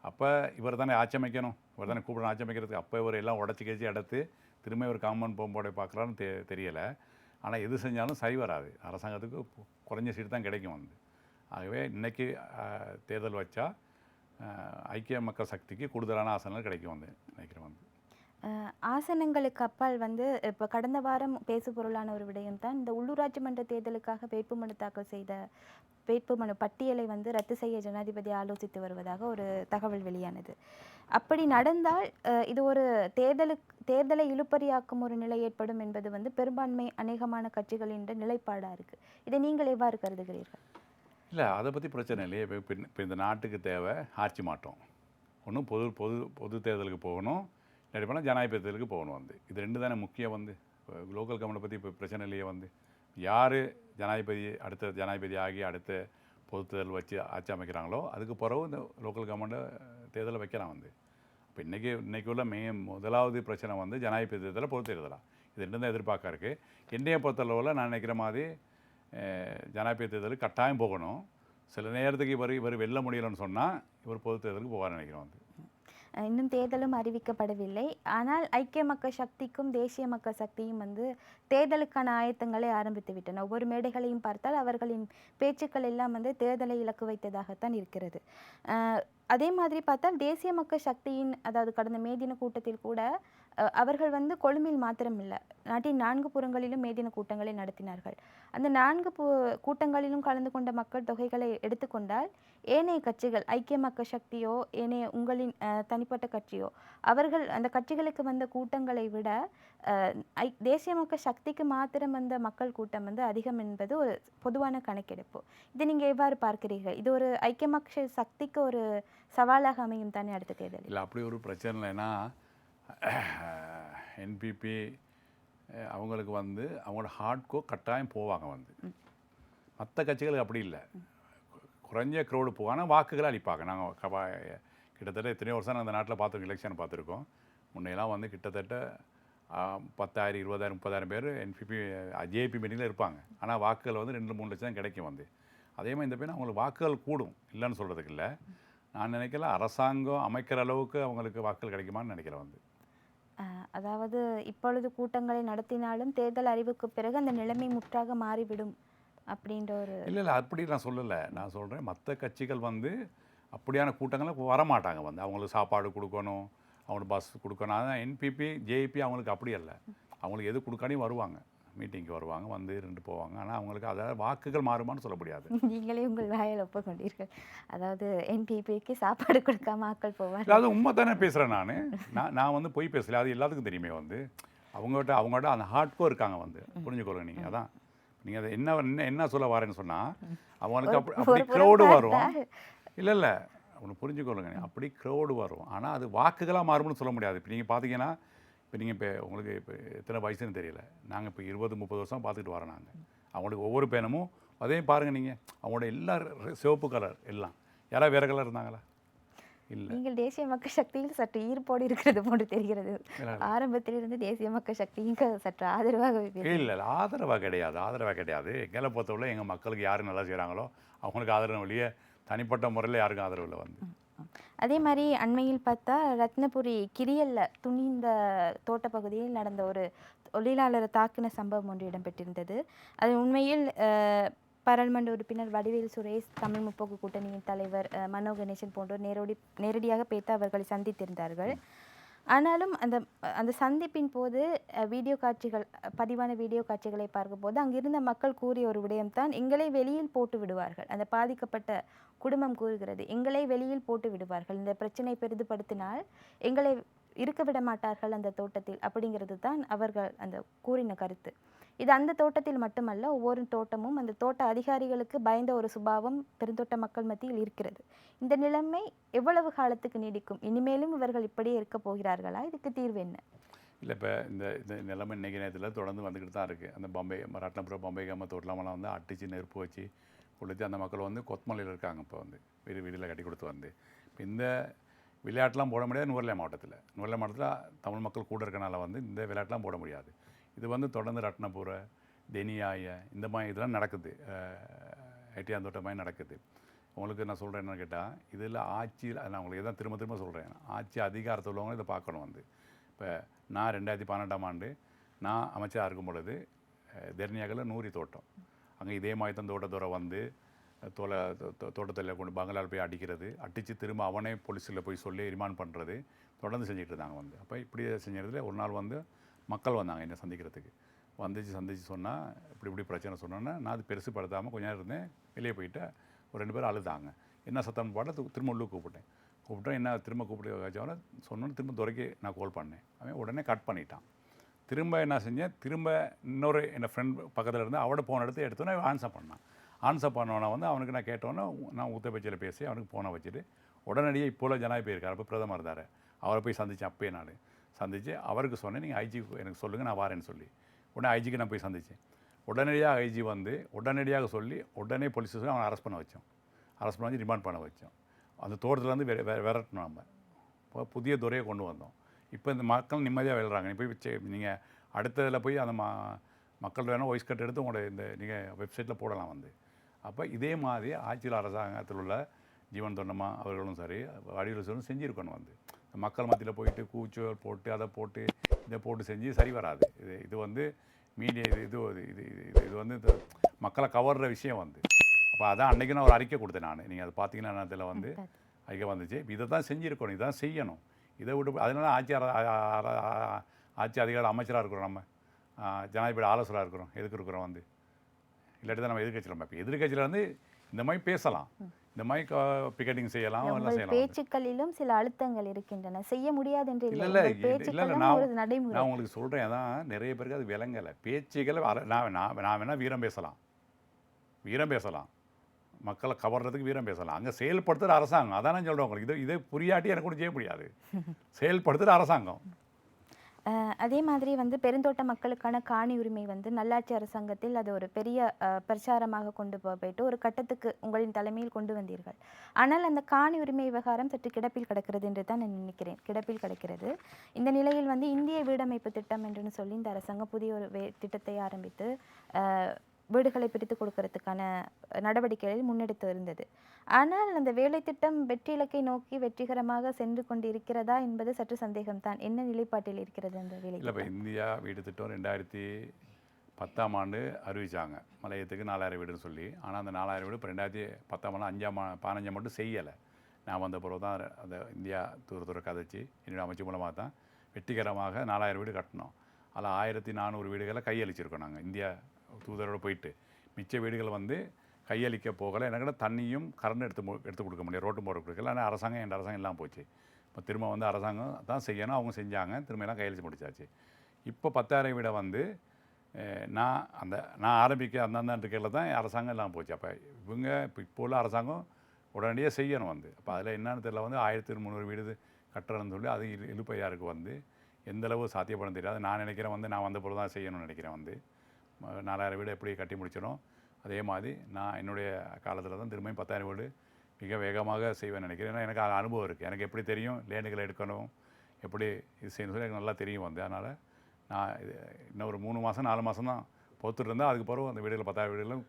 அப்போ இவர் தானே ஆட்சி அமைக்கணும், இவர் தானே கூப்பிடணும் ஆட்சி அமைக்கிறதுக்கு. அப்போ இவர் எல்லாம் உடச்சி கேச்சி எடுத்து திரும்ப ஒரு காமன் போம்போட பார்க்குறான்னு தெரியலை. ஆனால் எது செஞ்சாலும் சரி வராது. அரசாங்கத்துக்கு குறைஞ்ச சீட்டு தான் கிடைக்கும் வந்து. ஆகவே இன்றைக்கி தேர்தல் வச்சா ஐக்கிய மக்கள் சக்திக்கு கூடுதலான ஆசனங்கள் கிடைக்கும் வந்து நினைக்கிறேன் வந்து. ஆசனங்களுக்கு அப்பால் வந்து இப்போ கடந்த வாரம் பேசுபொருளான ஒரு விடயம் தான் இந்த உள்ளூராட்சி மன்ற தேர்தலுக்காக வேட்புமனு தாக்கல் செய்த வேட்புமனு பட்டியலை வந்து ரத்து செய்ய ஜனாதிபதி ஆலோசித்து வருவதாக ஒரு தகவல் வெளியானது. அப்படி நடந்தால் இது ஒரு தேர்தலை இழுபறியாக்கும் ஒரு நிலை ஏற்படும் என்பது வந்து பெரும்பான்மை அநேகமான கட்சிகளின் நிலைப்பாடாக இருக்குது. இதை நீங்கள் எவ்வாறு கருதுகிறீர்கள்? இல்லை, அதை பற்றி பிரச்சனை இல்லையே. இப்போ இந்த நாட்டுக்கு தேவை ஆட்சி மாற்றம். ஒன்றும் பொது தேர்தலுக்கு போகணும், இல்லாட்டி போனால் ஜனாதிபதி தேர்தலுக்கு போகணும் வந்து. இது ரெண்டு தானே முக்கியம் வந்து. லோக்கல் கவர்மெண்ட்டை பற்றி இப்போ பிரச்சனை இல்லையே வந்து. யார் அடுத்த ஜனாதிபதி ஆகி அடுத்த பொது தேர்தல் வச்சு ஆட்சி அமைக்கிறாங்களோ அதுக்கு பிறகு இந்த லோக்கல் கவர்மெண்ட்டை தேர்தலை வைக்கலாம் வந்து. இப்போ இன்றைக்கி உள்ள முதலாவது பிரச்சனை வந்து ஜனாதிபதி தேர்தலில் பொது தேர்தலாக இது ரெண்டு தான் எதிர்பார்க்க இருக்குது. என்னைய பொறுத்தளவில் நான் நினைக்கிற மாதிரி ஜனாதிபதி தேர்தலுக்கு கட்டாயம் போகணும். சில நேரத்துக்கு இவர் வெல்ல முடியலன்னு சொன்னால் இவர் பொது தேர்தலுக்கு போவார்னு நினைக்கிறோம் வந்து. இன்னும் தேர்தலும் அறிவிக்கப்படவில்லை. ஆனால் ஐக்கிய மக்கள் சக்திக்கும் தேசிய மக்கள் சக்தியும் வந்து தேர்தலுக்கான ஆயத்தங்களை ஆரம்பித்து விட்டன. ஒவ்வொரு மேடைகளையும் பார்த்தால் அவர்களின் பேச்சுக்கள் எல்லாம் வந்து தேர்தலை இலக்கு வைத்ததாகத்தான் இருக்கிறது. அதே மாதிரி பார்த்தால் தேசிய மக்கள் சக்தியின் அதாவது கடந்த மே தின கூட்டத்தில் கூட அவர்கள் வந்து கொழும்பில் மாத்திரம் இல்லை, நாட்டின் 4 புறங்களிலும் மே தின கூட்டங்களை நடத்தினார்கள். அந்த 4 கூட்டங்களிலும் கலந்து கொண்ட மக்கள் தொகைகளை எடுத்துக்கொண்டால் ஏனைய கட்சிகள் ஐக்கிய மக்கள் சக்தியோ ஏனைய உங்களின் தனிப்பட்ட கட்சியோ அவர்கள் அந்த கட்சிகளுக்கு வந்த கூட்டங்களை விட தேசிய மக்கள் சக்திக்கு மாத்திரம் வந்த மக்கள் கூட்டம் வந்து அதிகம் என்பது ஒரு பொதுவான கணக்கெடுப்பு. இதை நீங்கள் எவ்வாறு பார்க்கிறீர்கள்? இது ஒரு ஐக்கிய மக்கள் சக்திக்கு ஒரு சவாலாக அமையும் தானே அடுத்த தேர்தல்? இல்லை, அப்படி ஒரு பிரச்சனை இல்லைன்னா என்பிபி அவங்களுக்கு வந்து அவங்களோட ஹார்ட்கோ கட்டாயம் போவாங்க வந்து. மற்ற கட்சிகளுக்கு அப்படி இல்லை, குறைஞ்ச க்ரௌடு போவாங்க, வாக்குகளை அளிப்பாங்க. நாங்கள் கிட்டத்தட்ட எத்தனையோ வருஷம் அந்த நாட்டில் பார்த்துருக்கோம், எலெக்ஷன் பார்த்துருக்கோம். முன்னையெல்லாம் வந்து கிட்டத்தட்ட 10,000 20,000 30,000 பேர் என்பிபி ஜேபி மீட்டிங்கில் இருப்பாங்க. ஆனால் வாக்குகள் வந்து 2-3 லட்சம் தான் கிடைக்கும் வந்து. அதே மாதிரி இந்த பேர் அவங்களுக்கு வாக்குகள் கூடும், இல்லைன்னு சொல்கிறதுக்கு இல்லை. நான் நினைக்கல அரசாங்கம் அமைக்கிற அளவுக்கு அவங்களுக்கு வாக்குகள் கிடைக்குமான்னு நினைக்கிறேன் வந்து. அதாவது இப்பொழுது கூட்டங்களை நடத்தினாலும் தேர்தல் அறிவுக்கு பிறகு அந்த நிலைமை முற்றாக மாறிவிடும் அப்படின்ற ஒரு இல்லை அப்படி நான் சொல்லலை. நான் சொல்கிறேன் மற்ற கட்சிகள் வந்து அப்படியான கூட்டங்களுக்கு வரமாட்டாங்க வந்து. அவங்களுக்கு சாப்பாடு கொடுக்கணும், அவங்களுக்கு பஸ் கொடுக்கணும். அதான் என்பிபி ஜேபி அவங்களுக்கு அப்படி இல்லை. அவங்களுக்கு எது கொடுக்கானையும் வருவாங்க, மீட்டிங்க்கு வருவாங்க, வந்து 2 போவாங்க. ஆனால் அவங்களுக்கு அதாவது வாக்குகள் மாறுமான்னு சொல்ல முடியாது. நீங்களே உங்கள் வாயில் ஒப்புக்கொண்டீர்கள். அதாவது என்பிபிக்கு சாப்பாடு கொடுக்காம ஆக்கள் போவாங்க. அது உண்மை தானே பேசுகிறேன். நான் வந்து பொய் பேசல, அது எல்லாத்துக்கும் தெரியுமே வந்து. அவங்கள்ட்ட அந்த ஹார்ட்கோ இருக்காங்க வந்து, புரிஞ்சுக்கொள்ளுங்க நீங்கள். அதான் நீங்கள் அதை என்ன சொல்ல வரேன்னு சொன்னால் அவங்களுக்கு அப்படி க்ரௌடு வரும். இல்லை ஒன்று புரிஞ்சுக்கொள்ளுங்க, அப்படி க்ரௌடு வரும். ஆனால் அது வாக்குகளாக மாறும்னு சொல்ல முடியாது. இப்போ நீங்கள் பார்த்தீங்கன்னா இப்போ உங்களுக்கு இப்போ எத்தனை வயசுன்னு தெரியல, நாங்கள் இப்போ 20-30 வருஷம் பார்த்துக்கிட்டு வரோம் நாங்கள். அவங்களுக்கு ஒவ்வொரு பேனமும் அதையும் பாருங்கள் நீங்கள், அவங்களோட எல்லா சிவப்பு கலர் எல்லாம். யாராவது வேறு கலர் இருந்தாங்களா? இல்லை. நீங்கள் தேசிய மக்கள் சக்தியில் சற்று ஈர்ப்போடு இருக்கிறது போன்று தெரிகிறது. ஆரம்பத்திலிருந்து தேசிய மக்கள் சக்திக்கு சற்று ஆதரவாக இல்லை ஆதரவாக கிடையாது. எங்களை பொறுத்தவரை எங்கள் மக்களுக்கு யார் நல்லா செய்கிறாங்களோ அவங்களுக்கு ஆதரவு வழியே தனிப்பட்ட முறையில் யாருக்கும் ஆதரவு இல்லை வந்து. அதே மாதிரி அண்மையில் பார்த்தா ரத்னபுரி கிரியல்ல துணிந்த தோட்ட பகுதியில் நடந்த ஒரு தொழிலாளரை தாக்கின சம்பவம் ஒன்று இடம்பெற்றிருந்தது. அது உண்மையில் பாராளுமன்ற உறுப்பினர் வடிவேல் சுரேஷ், தமிழ் முற்போக்கு கூட்டணியின் தலைவர் மனோ கணேசன் போன்றோர் நேரடியாக பேத்து அவர்களை சந்தித்திருந்தார்கள். ஆனாலும் அந்த சந்திப்பின் போது பதிவான வீடியோ காட்சிகளை பார்க்கும்போது அங்கிருந்த மக்கள் கூறிய ஒரு விடயம்தான், எங்களை வெளியில் போட்டு விடுவார்கள். அந்த பாதிக்கப்பட்ட குடும்பம் கூறுகிறது, எங்களை வெளியில் போட்டு விடுவார்கள், இந்த பிரச்சனை பெரிதுபடுத்தினால் எங்களை இருக்க விட மாட்டார்கள் அந்த தோட்டத்தில் அப்படிங்கிறது தான் அவர்கள் அந்த கூறின கருத்து. இது அந்த தோட்டத்தில் மட்டுமல்ல, ஒவ்வொரு தோட்டமும் அந்த தோட்ட அதிகாரிகளுக்கு பயந்த ஒரு சுபாவம் பெருந்தோட்ட மக்கள் மத்தியில் இருக்கிறது. இந்த நிலைமை எவ்வளவு காலத்துக்கு நீடிக்கும்? இனிமேலும் இவர்கள் இப்படியே இருக்க போகிறார்களா? இதுக்கு தீர்வு என்ன? இல்லை, இப்போ இந்த இந்த நிலைமை இன்றைக்கி நேரத்தில் தொடர்ந்து வந்துக்கிட்டு தான் இருக்குது. அந்த பம்பை ரத்னபுரம் பம்பை கிராம தோட்டலாமெல்லாம் வந்து அடித்து நெருப்பு வச்சு கொளுத்தி அந்த மக்கள் வந்து கொத்தமல்லியில் இருக்காங்க. இப்போ வந்து வீடில் கட்டி கொடுத்து வந்து இப்போ இந்த விளையாட்டுலாம் போட முடியாது. நுவரெலியா மாவட்டத்தில் தமிழ் மக்கள் கூட இருக்கனால வந்து இந்த விளையாட்டுலாம் போட முடியாது. இது வந்து தொடர்ந்து ரத்னபுர தெனியாய இந்த மாதிரி இதெல்லாம் நடக்குது. எட்டியாந்தோட்ட மாதிரி நடக்குது. உங்களுக்கு நான் சொல்கிறேன் என்னன்னு கேட்டால், இதில் ஆட்சியில் நான் உங்களுக்கு இதான் திரும்ப திரும்ப சொல்கிறேன், ஆட்சி அதிகாரத்தில் உள்ளவங்க இதை பார்க்கணும். வந்து இப்போ நான் 2018ஆம் ஆண்டு நான் அமைச்சராக இருக்கும் பொழுது தெர்னியாவில் 100 தோட்டம் அங்கே இதே மாதிரி தான் தோட்டத்தோரை வந்து தோட்டத்தில் கொண்டு பங்களால் போய் அடிக்கிறது, அடித்து திரும்ப அவனே போலீஸில் போய் சொல்லி ரிமாண்ட் பண்ணுறது தொடர்ந்து செஞ்சுட்டு இருந்தாங்க. வந்து அப்போ இப்படி செஞ்சதுல ஒரு நாள் வந்து மக்கள் வந்தாங்க என்னை சந்திக்கிறதுக்கு. சந்திச்சு சொன்னால் இப்படி பிரச்சனை சொன்னோன்னா நான் அது பெருசுப்படுத்தாமல் கொஞ்ச நேரம் இருந்தேன். வெளியே போயிட்டு ஒரு 2 பேரும் அழுதாங்க. என்ன சத்தம் பாட்ட திரும்ப உள்ளே கூப்பிட்டேன். என்ன திரும்ப கூப்பிட்டு வச்சவன சொன்னோன்னு திரும்ப துறைக்கு நான் கால் பண்ணேன். அவன் உடனே கட் பண்ணிட்டான். திரும்ப என்ன செஞ்சேன், திரும்ப இன்னொரு என் ஃப்ரெண்ட் பக்கத்தில் இருந்து அவட ஃபோன் எடுத்தோன்னே ஆன்சர் பண்ணோன்னா வந்து அவனுக்கு நான் கேட்டோன்னே நான் ஊத்தப்பேச்சியில் பேசி அவனுக்கு ஃபோனை வச்சுட்டு உடனடியாக இப்போல ஜனாதிபதி இருக்கார், அப்போ பிரதமர் இருந்தார், அவரை போய் சந்தித்தேன். அப்பயே நான் சந்தித்து அவருக்கு சொன்னேன், நீங்கள் ஐஜி எனக்கு சொல்லுங்கள் நான் வரேன்னு சொல்லி. உடனே ஐஜிக்கு நான் போய் சந்தித்தேன். உடனடியாக ஐஜி வந்து உடனடியாக சொல்லி உடனே போலீஸ் ஸ்டேஷன் அவனை அரெஸ்ட் பண்ண வச்சு ரிமாண்ட் பண்ண வச்சோம். அந்த தோட்டத்துலேருந்து விரட்டணும். நம்ம இப்போ புதிய துறையை கொண்டு வந்தோம். இப்போ இந்த மக்கள் நிம்மதியாக விளையாடுறாங்க. நீ போய் நீங்கள் அடுத்ததில் போய் அந்த மக்கள் வேணால் வாய்ஸ் கட் எடுத்து உங்களோட இந்த நீங்கள் வெப்சைட்டில் போடலாம். வந்து அப்போ இதே மாதிரி ஆட்சியில் அரசாங்கத்தில் உள்ள ஜீவன் தொண்டமா அவர்களும் சரி வடிவலும் செஞ்சுருக்கணும். வந்து மக்கள் மத்தியில் போயிட்டு கூச்சல் போட்டு அதை போட்டு இதை போட்டு செஞ்சு சரி வராது. இது வந்து மீடியா இது வந்து மக்களை கவர்ற விஷயம். வந்து அப்போ அதான் அன்றைக்கி நான் ஒரு அறிக்கை கொடுத்தேன். நீங்கள் அதை பார்த்தீங்கன்னா அதில் வந்து அறிக்கை வந்துச்சு. இதை தான் செஞ்சுருக்கணும், இதான் செய்யணும். இதை விட்டு அதனால ஆட்சி அதிகார அமைச்சராக இருக்கிறோம், நம்ம ஜனாதிபதி ஆலோசகராக இருக்கிறோம். எதுக்கு இருக்கிறோம் வந்து இல்லாட்டி தான் நம்ம எதிர்கட்சியில் இப்போ எதிர்கட்சியில் வந்து இந்த மாதிரி பேசலாம், இந்த மாதிரி பிக்கெட்டிங் செய்யலாம், எல்லாம் செய்யலாம். பேச்சுக்களிலும் சில அழுத்தங்கள் இருக்கின்றன, செய்ய முடியாது என்று இல்லை நான் உங்களுக்கு சொல்கிறேன். அதான் நிறைய பேருக்கு அது விளங்கலை. பேச்சுக்களை நான் வேணால் வீரம் பேசலாம், மக்களை கவர்றதுக்கு வீரம் பேசலாம். அங்கே செயல்படுத்துகிற அரசாங்கம், அதான் நான் சொல்கிறேன் உங்களுக்கு. இதை புரியாட்டி எனக்கு கூட செய்ய முடியாது. செயல்படுத்துகிற அரசாங்கம். அதே மாதிரி வந்து பெருந்தோட்ட மக்களுக்கான காணி உரிமை வந்து நல்லாட்சி அரசாங்கத்தில் அது ஒரு பெரிய பிரச்சாரமாக கொண்டு போயிட்டு ஒரு கட்டத்துக்கு உங்களின் தலைமையில் கொண்டு வந்தீர்கள். ஆனால் அந்த காணி உரிமை விவகாரம் சற்று கிடப்பில் கிடக்கிறது என்று தான் நான் நினைக்கிறேன். கிடப்பில் கிடக்கிறது. இந்த நிலையில் வந்து இந்திய வீடமைப்பு திட்டம் என்று சொல்லி இந்த அரசாங்கம் புதிய ஒரு திட்டத்தை ஆரம்பித்து வீடுகளை பிரித்து கொடுக்கறதுக்கான நடவடிக்கைகளில் முன்னெடுத்து இருந்தது. ஆனால் அந்த வேலை திட்டம் வெற்றி இலக்கை நோக்கி வெற்றிகரமாக சென்று கொண்டு இருக்கிறதா என்பது சற்று சந்தேகம்தான். என்ன நிலைப்பாட்டில் இருக்கிறது அந்த வேலை? இல்லை, இப்போ இந்தியா வீடு திட்டம் 2010ஆம் ஆண்டு அறிவித்தாங்க, மலையத்துக்கு 4000 வீடுன்னு சொல்லி. ஆனால் அந்த 4000 வீடு இப்போ 2010ஆம் ஆண்டு 15 மட்டும் செய்யலை. நான் வந்த பிறகு தான் அந்த இந்தியா தூர கதைச்சி என்னுடைய அமைச்சு மூலமாக தான் வெற்றிகரமாக 4000 வீடு கட்டணும். அதில் 1400 வீடுகளை கையளிச்சிருக்கோம் நாங்கள் இந்தியா தூதரோடு போயிட்டு. மிச்ச வீடுகள் வந்து கையளிக்க போகலை. எனக்கு தண்ணியும் கரண்ட் எடுத்து கொடுக்க முடியாது, ரோட்டும் போட கொடுக்கல. ஆனால் அரசாங்கம் என் அரசாங்கம் எல்லாம் போச்சு. இப்போ திரும்ப வந்து அரசாங்கம் தான் செய்யணும், அவங்க செஞ்சாங்க, திரும்ப எல்லாம் கையளிச்சு முடிச்சாச்சு. இப்போ 10,000 வீடை வந்து நான் ஆரம்பிக்க அந்தந்த இருக்கையில் தான் அரசாங்கம் எல்லாம் போச்சு. அப்போ இவங்க இப்போ உள்ள அரசாங்கம் உடனடியாக செய்யணும். வந்து அப்போ அதில் என்னன்னு தெரியல, வந்து 1300 வீடு கட்டுறதுன்னு சொல்லி அது இழுப்பையாருக்கு வந்து எந்தளவு சாத்தியப்படும் தெரியாது. நான் நினைக்கிறேன் வந்து நான் வந்த பொழுது தான் செய்யணும்னு நினைக்கிறேன். வந்து 4000 வீடு எப்படி கட்டி முடிச்சிடும் அதே மாதிரி நான் என்னுடைய காலத்தில் தான் திரும்பியும் 10,000 வீடு மிக வேகமாக செய்வேன்னு நினைக்கிறேன். ஏன்னா எனக்கு அனுபவம் இருக்குது. எனக்கு எப்படி தெரியும் லேண்டுகளை எடுக்கணும், எப்படி இது செய்யணும் சொல்லி எனக்கு நல்லா தெரியும். வந்து அதனால் நான் இன்னும் ஒரு 3 மாதம் 4 மாதம் தான் பொறுத்துட்டு இருந்தால் அதுக்கு பிறகு அந்த வீடுகள் 10,000 வீடுகளும்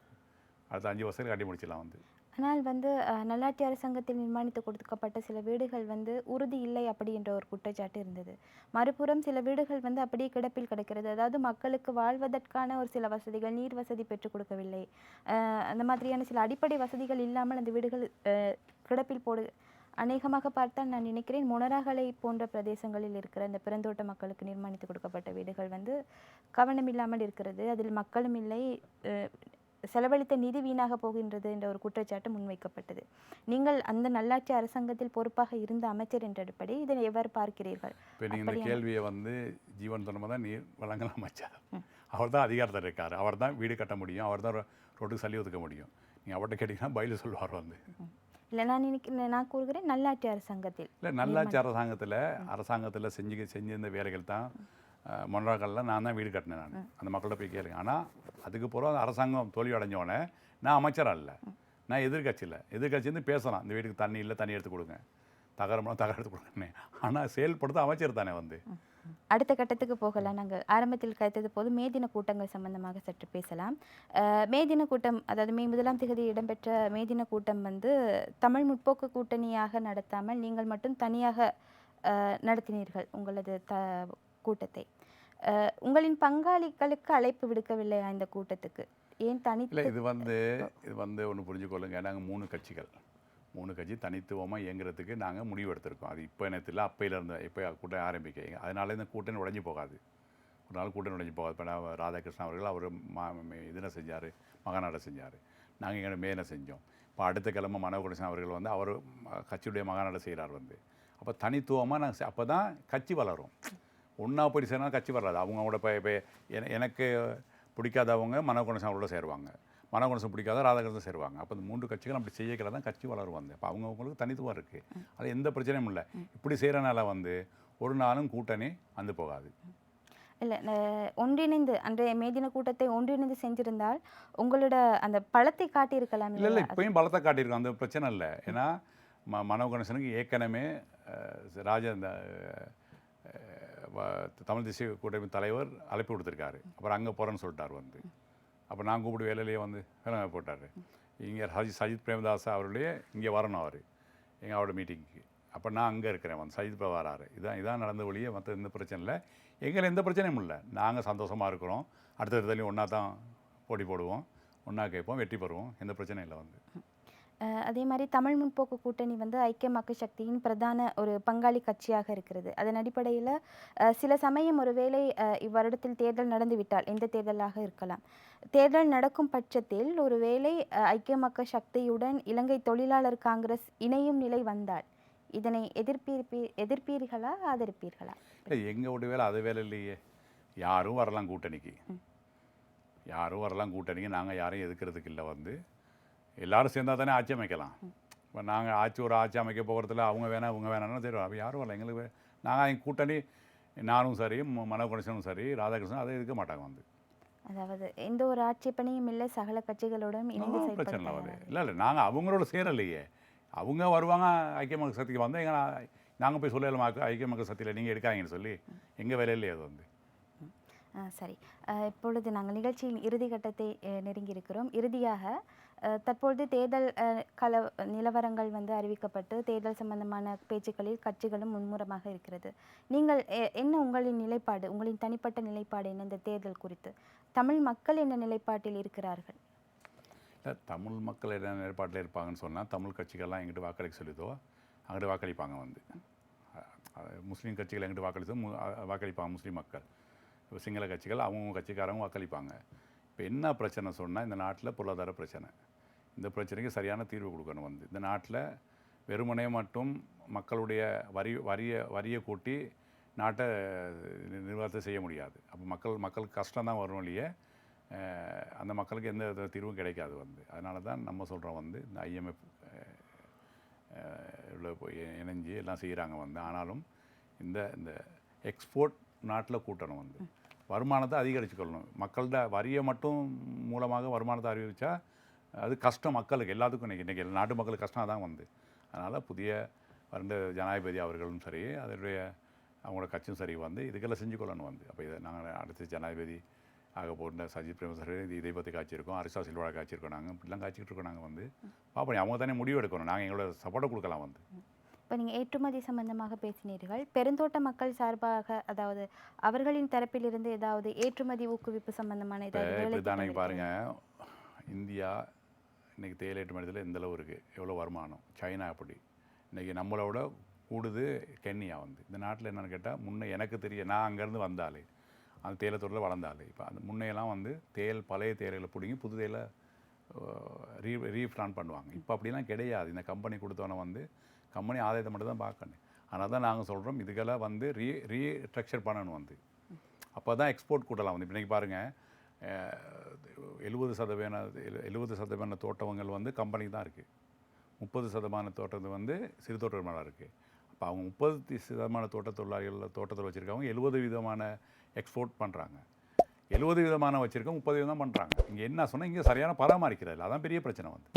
அடுத்த 5 வருஷத்தில் கட்டி முடிச்சிடலாம். வந்து ஆனால் வந்து நல்லாட்சி அரசாங்கத்தில் நிர்மாணித்து கொடுக்கப்பட்ட சில வீடுகள் வந்து உறுதி இல்லை அப்படி என்ற ஒரு குற்றச்சாட்டு இருந்தது. மறுபுறம் சில வீடுகள் வந்து அப்படியே கிடப்பில் கிடக்கிறது. அதாவது மக்களுக்கு வாழ்வதற்கான ஒரு சில வசதிகள், நீர் வசதி பெற்றுக் கொடுக்கவில்லை, அந்த மாதிரியான சில அடிப்படை வசதிகள் இல்லாமல் அந்த வீடுகள் கிடப்பில் அநேகமாக பார்த்தால் நான் நினைக்கிறேன் மொனராகலை போன்ற பிரதேசங்களில் இருக்கிற அந்த பெருந்தோட்ட மக்களுக்கு நிர்மாணித்து கொடுக்கப்பட்ட வீடுகள் வந்து கவனம் இல்லாமல் இருக்கிறது. அதில் மக்களும் இல்லை, செலவழித்த நிதி வீணாக போகின்றது என்ற ஒரு குற்றச்சாட்டு முன்வைக்கப்பட்டது. நீங்கள் அந்த நல்லாட்சி அரசாங்கத்தில் பொறுப்பாக இருந்த அமைச்சர் என்ற அடிப்படை இதை எவ்வாறு பார்க்கிறீர்கள்? இப்போ நீங்கள் இந்த கேள்வியை வந்து ஜீவன் தொண்டமாக தான் நீர் வழங்கல் அமைச்சர், அவர் தான் அதிகாரத்தில் இருக்கார், அவர் தான் வீடு கட்ட முடியும், அவர் தான் ரோட்டுக்கு சல்லி ஒதுக்க முடியும். நீங்கள் அவர்கிட்ட கேட்டிங்கன்னா பயில சொல்லுவார் வந்து. இல்லை, நான் கூறுகிறேன் நல்லாட்சி அரசாங்கத்தில். இல்லை, நல்லாட்சி அரசாங்கத்தில் செஞ்சிருந்த வேலைகள் தான் மொன்றாக்கல்ல நான் தான் வீடு கட்டினேன். நான் அந்த மக்கள்கிட்ட போய் கேளுங்க. ஆனால் அதுக்கு பிறகு அரசாங்கம் தோல்வி அடைஞ்சோடனே நான் அமைச்சராக இல்லை, நான் எதிர்கட்சியிருந்து பேசலாம், இந்த வீட்டுக்கு தண்ணி இல்லை, தண்ணி எடுத்து கொடுங்க, தகரம்லாம் தகரம் எடுத்து கொடுங்கன்னு. ஆனால் செயல்படுத்த அமைச்சர் தானே வந்து. அடுத்த கட்டத்துக்கு போகலாம். நாங்கள் ஆரம்பத்தில் கருத்தது போது மே தின கூட்டங்கள் சம்பந்தமாக சற்று பேசலாம். மே தின கூட்டம், அதாவது மே 1ஆம் தேதி இடம்பெற்ற மே தின கூட்டம் வந்து தமிழ் முற்போக்கு கூட்டணியாக நடத்தாமல் நீங்கள் மட்டும் தனியாக நடத்தினீர்கள் உங்களது கூட்டத்தை. உங்களின் பங்காளிகளுக்கு அழைப்பு விடுக்கவில்லையா இந்த கூட்டத்துக்கு? ஏன் இல்லை, இது வந்து ஒன்று புரிஞ்சுக்கொள்ளுங்க. நாங்கள் 3 கட்சி தனித்துவமாக இயங்குறதுக்கு நாங்கள் முடிவு எடுத்திருக்கோம். அது இப்போ நேரத்தில் அப்பையிலேருந்து இப்போ கூட்டம் ஆரம்பிக்க, அதனால இந்த கூட்டணி உடைஞ்சு போகாது. ஒரு நாள் கூட்டணி உடைஞ்சு போகாது. இப்போ நான் ராதாகிருஷ்ணன் அவர்கள் அவர் இதில் செஞ்சார், மகாநாடு செஞ்சார், நாங்கள் எங்களோட மேலே செஞ்சோம். இப்போ அடுத்த கிழமை மனோகரசன் அவர்கள் வந்து அவர் கட்சியுடைய மகாநாடு செய்கிறார் வந்து. அப்போ தனித்துவமாக நாங்கள் அப்போ தான் கட்சி வளரும். ஒன்றா போய் சேர்னா கட்சி வராது. அவங்களோட இப்போ எனக்கு பிடிக்காதவங்க மனோகரசன் அவரோட சேருவாங்க, மனோகரசன் பிடிக்காத ராதாகிருஷ்ணன் சேருவாங்க. அப்போ இந்த 3 கட்சிகள் அப்படி செய்யக்கிற தான் கட்சி வளரும் வந்து. அப்போ அவங்களுக்கு தனித்துவம் இருக்குது, அது எந்த பிரச்சனையும் இல்லை. இப்படி செய்கிறனால வந்து ஒரு நாளும் கூட்டணி வந்து போகாது. இல்லை, ஒன்றிணைந்து அன்றைய மே தின கூட்டத்தை ஒன்றிணைந்து செஞ்சிருந்தால் உங்களோட அந்த பலத்தை காட்டியிருக்கலாம். இல்லை, இப்பயும் பலத்தை காட்டியிருக்கோம், அந்த பிரச்சனை இல்லை. ஏன்னா மனோகரசனுக்கு ஏற்கனவே இந்த தமிழ் தேசிய கூட்டமைப்பு தலைவர் அழைப்பு கொடுத்துருக்காரு. அப்புறம் அங்கே போகிறேன்னு சொல்லிட்டார் வந்து. அப்போ நான் கூப்பிட்டு வேலையிலேயே வந்து வேலை போட்டார். இங்கே சஜித் பிரேமதாஸ் அவருடைய இங்கே வரணும் அவர் அவரோட மீட்டிங்க்கு. அப்போ நான் அங்கே இருக்கிறேன் வந்து, சஜித் வராரு. இதான் நடந்த வழியே, மற்ற எந்த பிரச்சனை இல்லை, எங்களை எந்த பிரச்சனையும் இல்லை. நாங்கள் சந்தோஷமாக இருக்கிறோம். அடுத்தடுத்தாலையும் ஒன்றா தான் போட்டி போடுவோம், ஒன்றா கேட்போம், வெற்றி பெறுவோம், எந்த பிரச்சனையும் இல்லை வந்து. அதே மாதிரி தமிழ் முற்போக்கு கூட்டணி வந்து ஐக்கிய மக்கள் சக்தியின் பிரதான ஒரு பங்காளி கட்சியாக இருக்கிறது. அதன் அடிப்படையில் சில சமயம் ஒருவேளை இவ்வருடத்தில் தேர்தல் நடந்துவிட்டால், எந்த தேர்தலாக இருக்கலாம், தேர்தல் நடக்கும் பட்சத்தில் ஒருவேளை ஐக்கிய மக்கள் சக்தியுடன் இலங்கை தொழிலாளர் காங்கிரஸ் இணையும் நிலை வந்தால் இதனை எதிர்ப்பீர்களா ஆதரிப்பீர்களா? எங்களோட வேலை அது வேலை இல்லையே. யாரும் வரலாம் கூட்டணிக்கு, நாங்கள் யாரையும் எதிர்க்கிறதுக்கு இல்லை வந்து. எல்லோரும் சேர்ந்தால் தானே ஆட்சி அமைக்கலாம். இப்போ நாங்கள் ஒரு ஆட்சி அமைக்க போகிறதுல அவங்க வேணாம் இவங்க வேணாம்னு தெரியும். அப்போ யாரும் வரல எங்களுக்கு. நாங்கள் எங்கள் கூட்டணி, நானும் சரி, மனோகரசனும் சரி, ராதாகிருஷ்ணன் அதை இருக்க மாட்டாங்க வந்து. அதாவது எந்த ஒரு ஆட்சி பணியும் இல்லை, சகல கட்சிகளோடும் இணைந்து பிரச்சனை இல்லை. நாங்கள் அவங்களோட சேரலையே. அவங்க வருவாங்க ஐக்கிய மக்கள் சக்திக்கு வந்து, நாங்கள் போய் சொல்லலாம் ஐக்கிய மக்கள் சக்தியில் நீங்கள் எடுக்காங்கன்னு சொல்லி, எங்கள் வேலையிலே அது வந்து. சரி, இப்பொழுது நாங்கள் நிகழ்ச்சியின் இறுதி கட்டத்தை நெருங்கியிருக்கிறோம். இறுதியாக தற்பொழுது தேர்தல் நிலவரங்கள் வந்து அறிவிக்கப்பட்டு தேர்தல் சம்பந்தமான பேச்சுக்களில் கட்சிகளும் மும்முரமாக இருக்கிறது. நீங்கள் என்ன உங்களின் நிலைப்பாடு, உங்களின் தனிப்பட்ட நிலைப்பாடு என்ன இந்த தேர்தல் குறித்து? தமிழ் மக்கள் என்ன நிலைப்பாட்டில் இருக்கிறார்கள்? தமிழ் மக்கள் என்ன நிலைப்பாட்டில் இருப்பாங்கன்னு சொன்னால், தமிழ் கட்சிகள்லாம் எங்கிட்ட வாக்களிக்க சொல்லிதோ அங்கிட்ட வாக்களிப்பாங்க வந்து. முஸ்லீம் கட்சிகள் எங்கிட்ட வாக்களிப்பாங்க முஸ்லீம் மக்கள். இப்போ சிங்கள கட்சிகள் அவங்கவுங்க கட்சிக்காரங்க வாக்களிப்பாங்க. இப்போ என்ன பிரச்சனை சொன்னால், இந்த நாட்டில் பொருளாதார பிரச்சனை, இந்த பிரச்சனைக்கு சரியான தீர்வு கொடுக்கணும் வந்து. இந்த நாட்டில் வெறுமனே மட்டும் மக்களுடைய வரியை கூட்டி நாட்டை நிர்வாகத்தை செய்ய முடியாது. அப்போ மக்களுக்கு கஷ்டம் தான் வரும் இல்லையே, அந்த மக்களுக்கு எந்த தீர்வும் கிடைக்காது வந்து. அதனால தான் நம்ம சொல்கிறோம் வந்து, இந்த IMF இணைஞ்சு எல்லாம் செய்கிறாங்க வந்து. ஆனாலும் இந்த எக்ஸ்போர்ட் நாட்டில் கூட்டணும் வந்து, வருமானத்தை அதிகரிச்சுக்கொள்ளணும். மக்கள்கிட்ட வரியை மட்டும் மூலமாக வருமானத்தை அறிவிச்சா அது கஷ்டம் மக்களுக்கு எல்லாத்துக்கும். இன்றைக்கி நாட்டு மக்களுக்கு கஷ்டம் தான் வந்து. அதனால் புதிய வந்த ஜனாதிபதி அவர்களும் சரி, அதனுடைய அவங்களோட கட்சியும் சரி வந்து இதுக்கெல்லாம் செஞ்சு கொள்ளணும் வந்து. அப்போ இதை நாங்கள் அடுத்த ஜனாதிபதி ஆக போட்ட சஜித் பிரேமதாஸ் இதை பற்றி காய்ச்சிருக்கோம், ஹரிஷா சில்வா காய்ச்சிருக்கோம். நாங்கள் இப்படிலாம் காய்ச்சிக்கிட்டு இருக்கோம். நாங்கள் வந்து பார்ப்போம், அவங்க தானே முடிவு எடுக்கணும், நாங்கள் எங்களோட சப்போர்ட்டை கொடுக்கலாம் வந்து. இப்போ நீங்கள் ஏற்றுமதி சம்பந்தமாக பேசினீர்கள். பெருந்தோட்ட மக்கள் சார்பாக, அதாவது அவர்களின் தரப்பிலிருந்து ஏதாவது ஏற்றுமதி ஊக்குவிப்பு சம்பந்தமான ஏதாவது தானே பாருங்கள். இந்தியா இன்றைக்கி தேயிலை ஏற்றுமதியில் எந்தளவு இருக்குது, எவ்வளோ வருமானம். சைனா அப்படி இன்றைக்கி நம்மளோட கூடுது கென்யா வந்து. இந்த நாட்டில் என்னென்னு கேட்டால், முன்னே எனக்கு தெரியும், நான் அங்கேருந்து வந்தாலே அந்த தேயிலை தோட்டத்தில் வளர்ந்தாலே, இப்போ அந்த முன்னையெல்லாம் வந்து பழைய தேயிலைகளை பிடிங்கி புது தேயிலை ரீஃப்ரான் பண்ணுவாங்க. இப்போ அப்படிலாம் கிடையாது. இந்த கம்பெனி கொடுத்தவன வந்து கம்பெனி ஆதாயத்தை மட்டும் தான் பார்க்கணும். அதனால தான் நாங்கள் சொல்கிறோம் இதுக்கெல்லாம் வந்து ரீஸ்ட்ரக்சர் பண்ணணும் வந்து. அப்போ தான் எக்ஸ்போர்ட் கூட்டலாம் வந்து. இன்றைக்கி பாருங்கள் 70% தோட்டங்கள் வந்து கம்பெனிக்கு தான் இருக்குது. 30% தோட்டத்து வந்து சிறு தோட்ட இருக்குது. அப்போ அவங்க 30% தோட்டத்தில் வச்சுருக்கவங்க 70% எக்ஸ்போர்ட் பண்ணுறாங்க. 70% வச்சுருக்கவங்க 30% தான் பண்ணுறாங்க. இங்கே என்ன சொன்னால் இங்கே சரியான பராமரிக்கிறது இல்லை. அதான் பெரிய பிரச்சனை வந்து.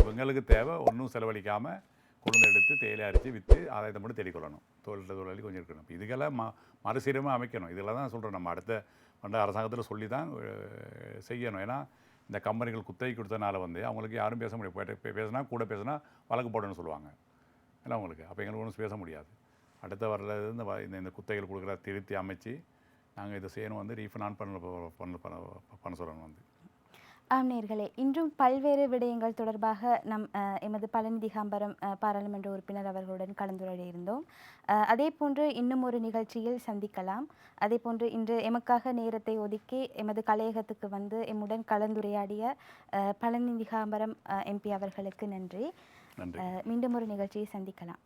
இவங்களுக்கு தேவை ஒன்றும் செலவழிக்காமல் கொழுந்து எடுத்து தேயிலை அரைச்சி விற்று ஆதாயத்தை மட்டும் தேடிக்கொள்ளணும். தொழிலாளி கொஞ்சம் இருக்கணும். இப்போ இதுக்கெல்லாம் மறுசீரமாக அமைக்கணும். இதில் தான் சொல்கிறோம் நம்ம அடுத்த அரசாங்கத்தில் சொல்லி தான் செய்யணும். ஏன்னா இந்த கம்பெனிகள் குத்தகை கொடுத்தனால வந்து அவங்களுக்கு யாரும் பேச முடியாது. கூட பேசினா வழக்கு போடணும்னு சொல்லுவாங்க. இல்லை அவங்களுக்கு அப்போ எங்களுக்கு ஒன்றும் பேச முடியாது. அடுத்த வரல இந்த குத்தகைகள் கொடுக்குற திருத்தி அமைச்சு நாங்கள் இதை செய்யணும் வந்து ரீஃபண்ட் பண்ண சொல்லணும் வந்து. நேயர்களே, இன்றும் பல்வேறு விடயங்கள் தொடர்பாக எமது பழனி திகாம்பரம் பாராளுமன்ற உறுப்பினர் அவர்களுடன் கலந்துரையாடி இருந்தோம். அதே போன்று இன்னும் ஒரு நிகழ்ச்சியில் சந்திக்கலாம். அதே போன்று இன்று எமக்காக நேரத்தை ஒதுக்கி எமது கலையகத்துக்கு வந்து எம்முடன் கலந்துரையாடிய பழனி திகாம்பரம் எம்பி அவர்களுக்கு நன்றி. மீண்டும் ஒரு நிகழ்ச்சியை சந்திக்கலாம்.